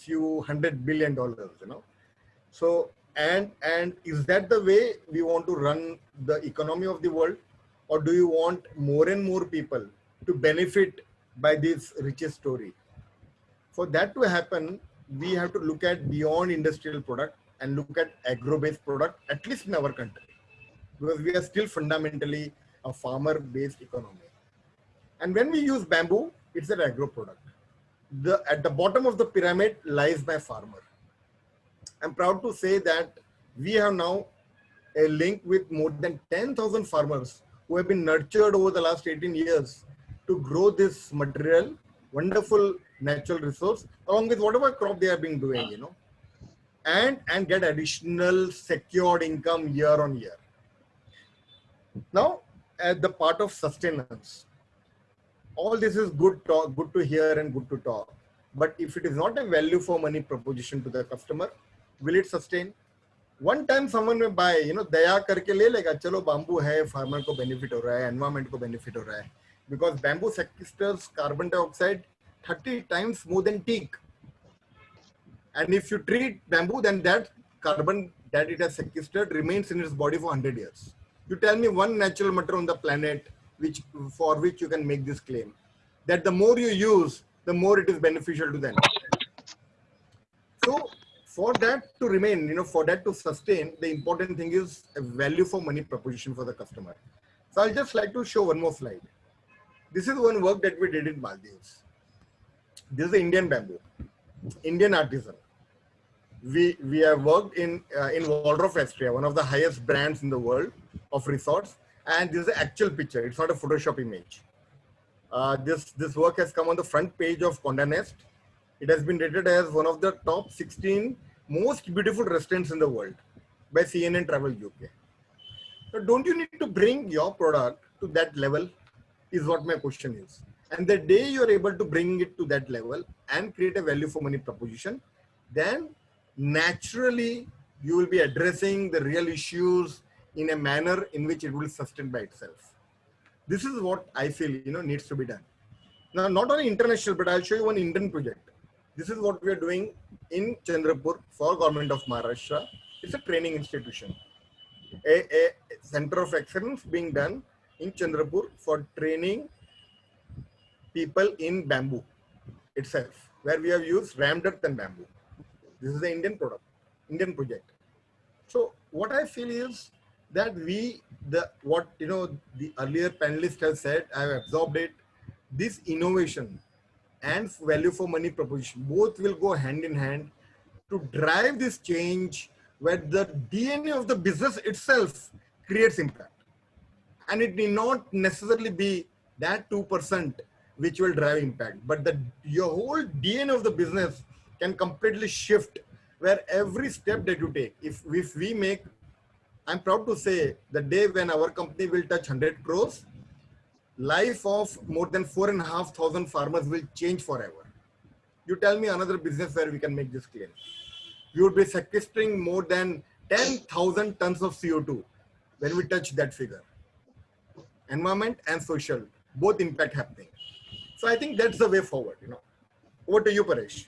$100 billion. So and is that the way we want to run the economy of the world, or do you want more and more people to benefit by this riches story? For that to happen, we have to look at beyond industrial product and look at agro-based product, at least in our country, because we are still fundamentally a farmer-based economy. And when we use bamboo, it's an agro product. At the bottom of the pyramid lies my farmer. I'm proud to say that we have now a link with more than 10,000 farmers who have been nurtured over the last 18 years to grow this material, wonderful natural resource, along with whatever crop they have been doing, and get additional secured income year on year. Now, at the part of sustenance, all this is good to hear and good to talk. But if it is not a value for money proposition to the customer, will it sustain? One time someone may buy, दया करके ले लेगा, चलो bamboo है, farmer को benefit हो रहा है, environment को benefit हो रहा है, because bamboo sequesters carbon dioxide 30 times more than teak. And if you treat bamboo, then that carbon that it has sequestered remains in its body for 100 years. You tell me one natural matter on the planet for which you can make this claim, that the more you use, the more it is beneficial to them. So for that to remain, for that to sustain, the important thing is a value for money proposition for the customer. So I'll just like to show one more slide. This is one work that we did in Maldives. This is Indian bamboo, Indian artisan. We have worked in Waldorf Astoria, one of the highest brands in the world of resorts. And this is the actual picture. It's not a Photoshop image. This work has come on the front page of Condé Nast. It has been rated as one of the top 16 most beautiful restaurants in the world by CNN Travel UK. So don't you need to bring your product to that level is what my question is. And the day you're able to bring it to that level and create a value for money proposition, then naturally you will be addressing the real issues in a manner in which it will sustain by itself. This is what I feel, needs to be done. Now, not only international, but I'll show you one Indian project. This is what we are doing in Chandrapur for Government of Maharashtra. It's a training institution, a center of excellence being done in Chandrapur for training people in bamboo itself, where we have used rammed earth and bamboo. This is the Indian project. So what I feel is that the earlier panelists have said, I have absorbed it. This innovation and value for money proposition, both will go hand in hand to drive this change where the DNA of the business itself creates impact. And it need not necessarily be that 2% which will drive impact, but your whole DNA of the business can completely shift where every step that you take, if we make, I'm proud to say the day when our company will touch 100 crores, life of more than 4,500 farmers will change forever. You tell me another business where we can make this claim. We would be sequestering more than 10,000 tons of CO2 when we touch that figure. Environment and social, both impact happening. So I think that's the way forward, Over to you, Paresh.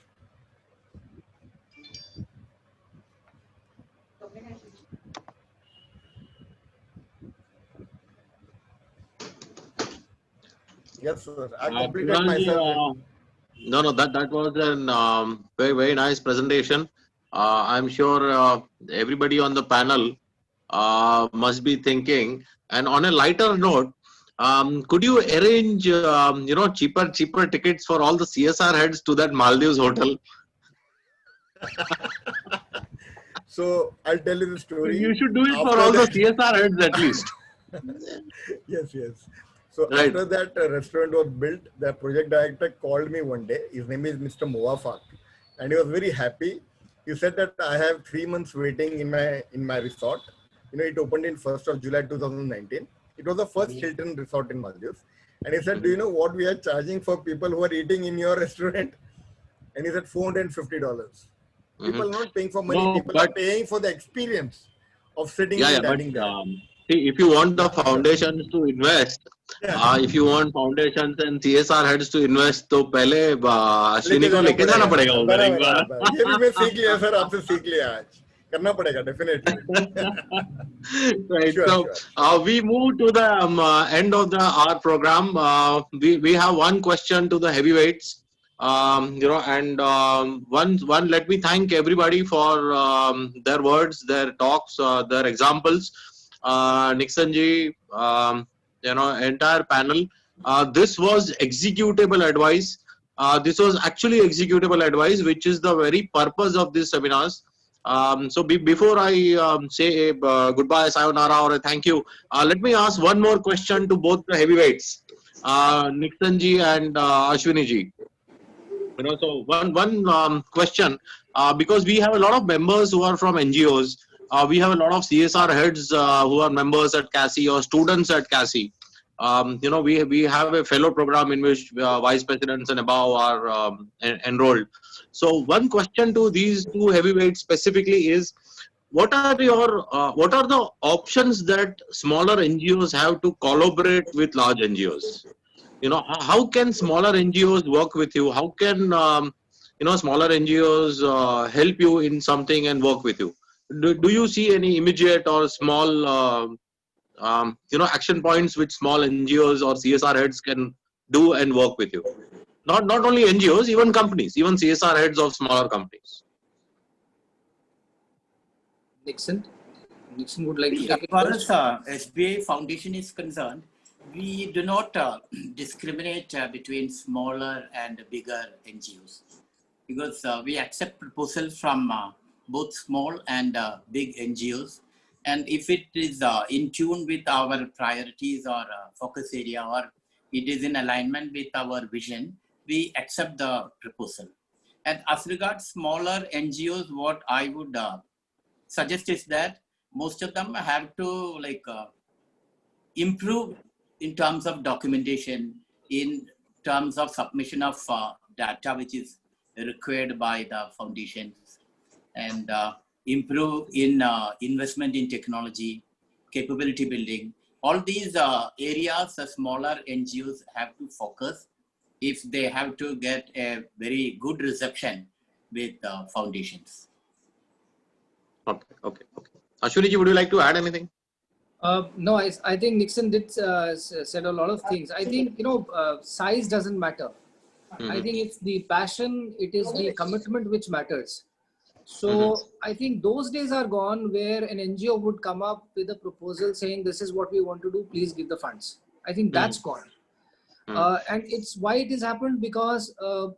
Yes, sir. I completed myself. No, that was a very, very nice presentation. I'm sure everybody on the panel must be thinking. And on a lighter note, could you arrange, cheaper tickets for all the CSR heads to that Maldives hotel? So I'll tell you the story. You should do it for After all the that- CSR heads at least. Yes, yes. So Right. after that restaurant was built, the project director called me one day. His name is Mr. Muwafaq, and he was very happy. He said that I have 3 months waiting in my resort. It opened in 1st of July 2019. It was the first Hilton resort in Maldives. And he said, do you know what we are charging for people who are eating in your restaurant? And he said $450. People are not paying for money. No, People are but paying for the experience of sitting yeah, and yeah, but dining there. see, if you want the foundations to invest, Yeah. if you want foundations and CSR heads to invest, तो पहले अश्विनी लेके को जाना लेके जाना पड़ेगा उधर बराबर, एक बार. बराबर. ये भी मैं सीख लिया सर, आपसे सीख लिया आज. करना पड़ेगा definitely. Right. Sure, So sure. we move to the end of our program. We have one question to the heavyweights. And one. Let me thank everybody for their words, their talks, their examples. Nixon ji, entire panel. This was executable advice. This was actually executable advice, which is the very purpose of these seminars. So before I say goodbye, sayonara, or a thank you, let me ask one more question to both the heavyweights, Nixon ji and Ashwini ji. So one question, because we have a lot of members who are from NGOs. We have a lot of CSR heads who are members at CASI or students at CASI. We have a fellow program in which vice presidents and above are enrolled. So one question to these two heavyweights specifically is, what are the options that smaller NGOs have to collaborate with large NGOs? How can smaller NGOs work with you? How can smaller NGOs help you in something and work with you? Do you see any immediate or small action points which small NGOs or CSR heads can do and work with you? Not only NGOs, even companies, even CSR heads of smaller companies. Nixon would like to As take it far first. as SBI Foundation is concerned, we do not discriminate between smaller and bigger NGOs, because we accept proposals from both small and big NGOs. And if it is in tune with our priorities or focus area, or it is in alignment with our vision, we accept the proposal. And as regards smaller NGOs, what I would suggest is that most of them have to improve in terms of documentation, in terms of submission of data which is required by the foundations, and improve in investment in technology, capability building. All these areas the smaller NGOs have to focus if they have to get a very good reception with foundations. Okay. Ashwini ji, would you like to add anything? No, I think Nixon did said a lot of things. I think size doesn't matter. I think it's the passion, it is the commitment which matters. So I think those days are gone where an NGO would come up with a proposal saying this is what we want to do, please give the funds. I think that's gone. And it's why it has happened, because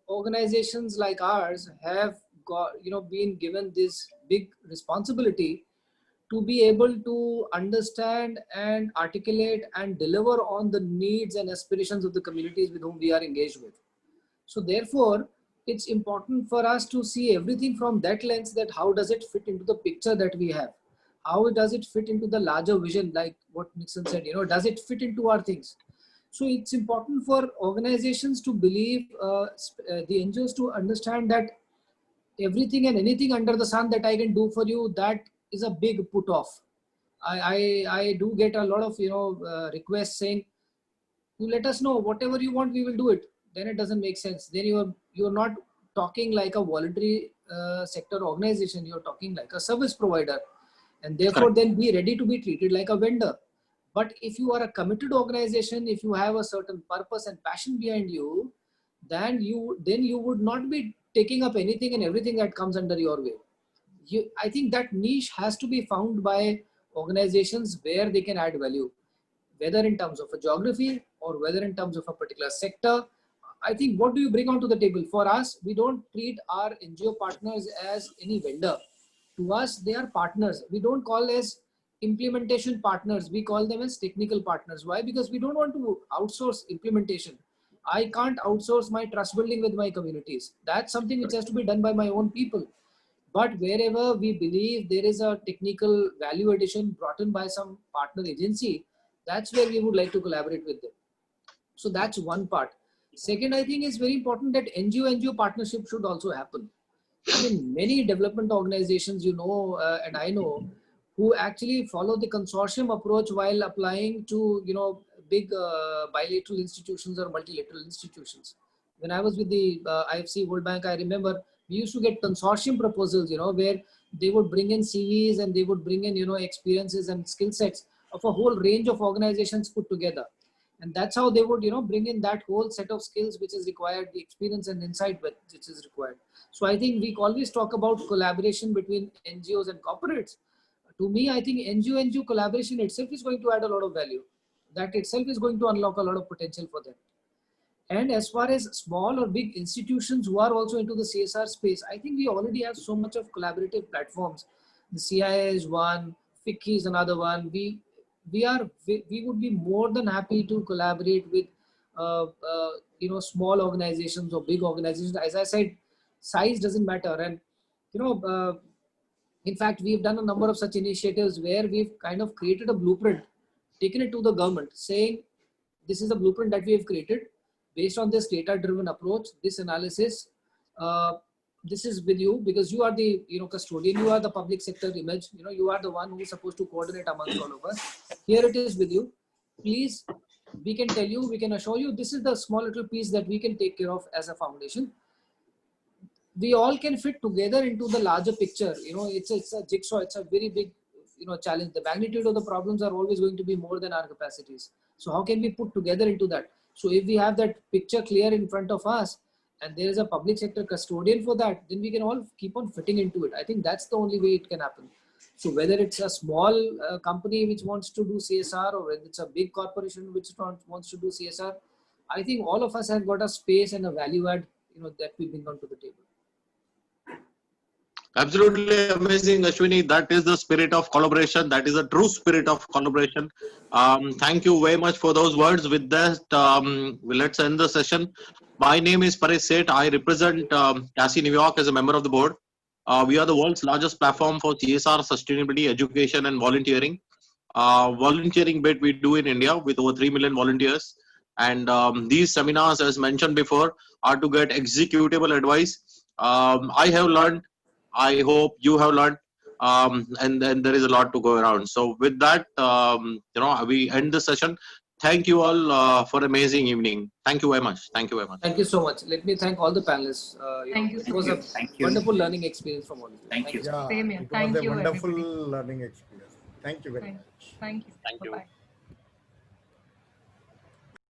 organizations like ours have got been given this big responsibility to be able to understand and articulate and deliver on the needs and aspirations of the communities with whom we are engaged with. So therefore, it's important for us to see everything from that lens, that how does it fit into the picture that we have? How does it fit into the larger vision, like what Nixon said, does it fit into our things? So it's important for organizations to believe, the NGOs to understand that everything and anything under the sun that I can do for you, that is a big put off. I do get a lot of requests saying, you let us know whatever you want, we will do it. Then it doesn't make sense. Then you're not talking like a voluntary sector organization. You're talking like a service provider, and therefore then be ready to be treated like a vendor. But if you are a committed organization, if you have a certain purpose and passion behind you, then you would not be taking up anything and everything that comes under your way. I think that niche has to be found by organizations where they can add value, whether in terms of a geography or whether in terms of a particular sector. I think what do you bring onto the table? For us, we don't treat our NGO partners as any vendor. To us, they are partners. We don't call as implementation partners. We call them as technical partners. Why? Because we don't want to outsource implementation. I can't outsource my trust building with my communities. That's something which has to be done by my own people. But wherever we believe there is a technical value addition brought in by some partner agency, that's where we would like to collaborate with them. So that's one part. Second, I think it's very important that NGO partnership should also happen. I mean, many development organizations, you know, and I know, who actually follow the consortium approach while applying to, you know, big bilateral institutions or multilateral institutions. When I was with the IFC World Bank, I remember we used to get consortium proposals, you know, where they would bring in CVs and they would bring in, you know, experiences and skill sets of a whole range of organizations put together. And that's how they would, you know, bring in that whole set of skills which is required, the experience and insight which is required. So I think we always talk about collaboration between NGOs and corporates. To me, I think NGO collaboration itself is going to add a lot of value. That itself is going to unlock a lot of potential for them. And as far as small or big institutions who are also into the CSR space, I think we already have so much of collaborative platforms. The CIA is one, FICCI is another one. We would be more than happy to collaborate with you know, small organizations or big organizations. As I said, size doesn't matter. And you know, in fact, we've done a number of such initiatives where we've kind of created a blueprint, taken it to the government, saying this is a blueprint that we have created based on this data-driven approach, this analysis. This is with you because you are the, you know, custodian, you are the public sector image, you know, you are the one who is supposed to coordinate amongst all of us. Here it is with you. Please, we can tell you, we can assure you, this is the small little piece that we can take care of as a foundation. We all can fit together into the larger picture. You know, it's a jigsaw, it's a very big, you know, challenge. The magnitude of the problems are always going to be more than our capacities. So how can we put together into that? So if we have that picture clear in front of us, and there is a public sector custodian for that, then we can all keep on fitting into it. I think that's the only way it can happen. So whether it's a small company which wants to do CSR or whether it's a big corporation which wants to do CSR, I think all of us have got a space and a value add, you know, that we bring onto the table. Absolutely amazing, Ashwini. That is the spirit of collaboration. That is a true spirit of collaboration. Thank you very much for those words. With that, let's end the session. My name is Paresh Seth. I represent CASI New York as a member of the board. We are the world's largest platform for CSR, sustainability, education, and volunteering. Volunteering bit we do in India with over 3 million volunteers. And these seminars, as mentioned before, are to get executable advice. I have learned. I hope you have learned, and then there is a lot to go around. So with that, you know, we end the session. Thank you all for amazing evening. Thank you very much. Thank you very much. Thank you so much. Let me thank all the panelists. Thank you. It was a wonderful learning experience from all of you. Thank you. Yeah, Same here. it Thank was a you, wonderful everybody. learning experience. Thank you very much. Thank you. Thank you. Bye-bye.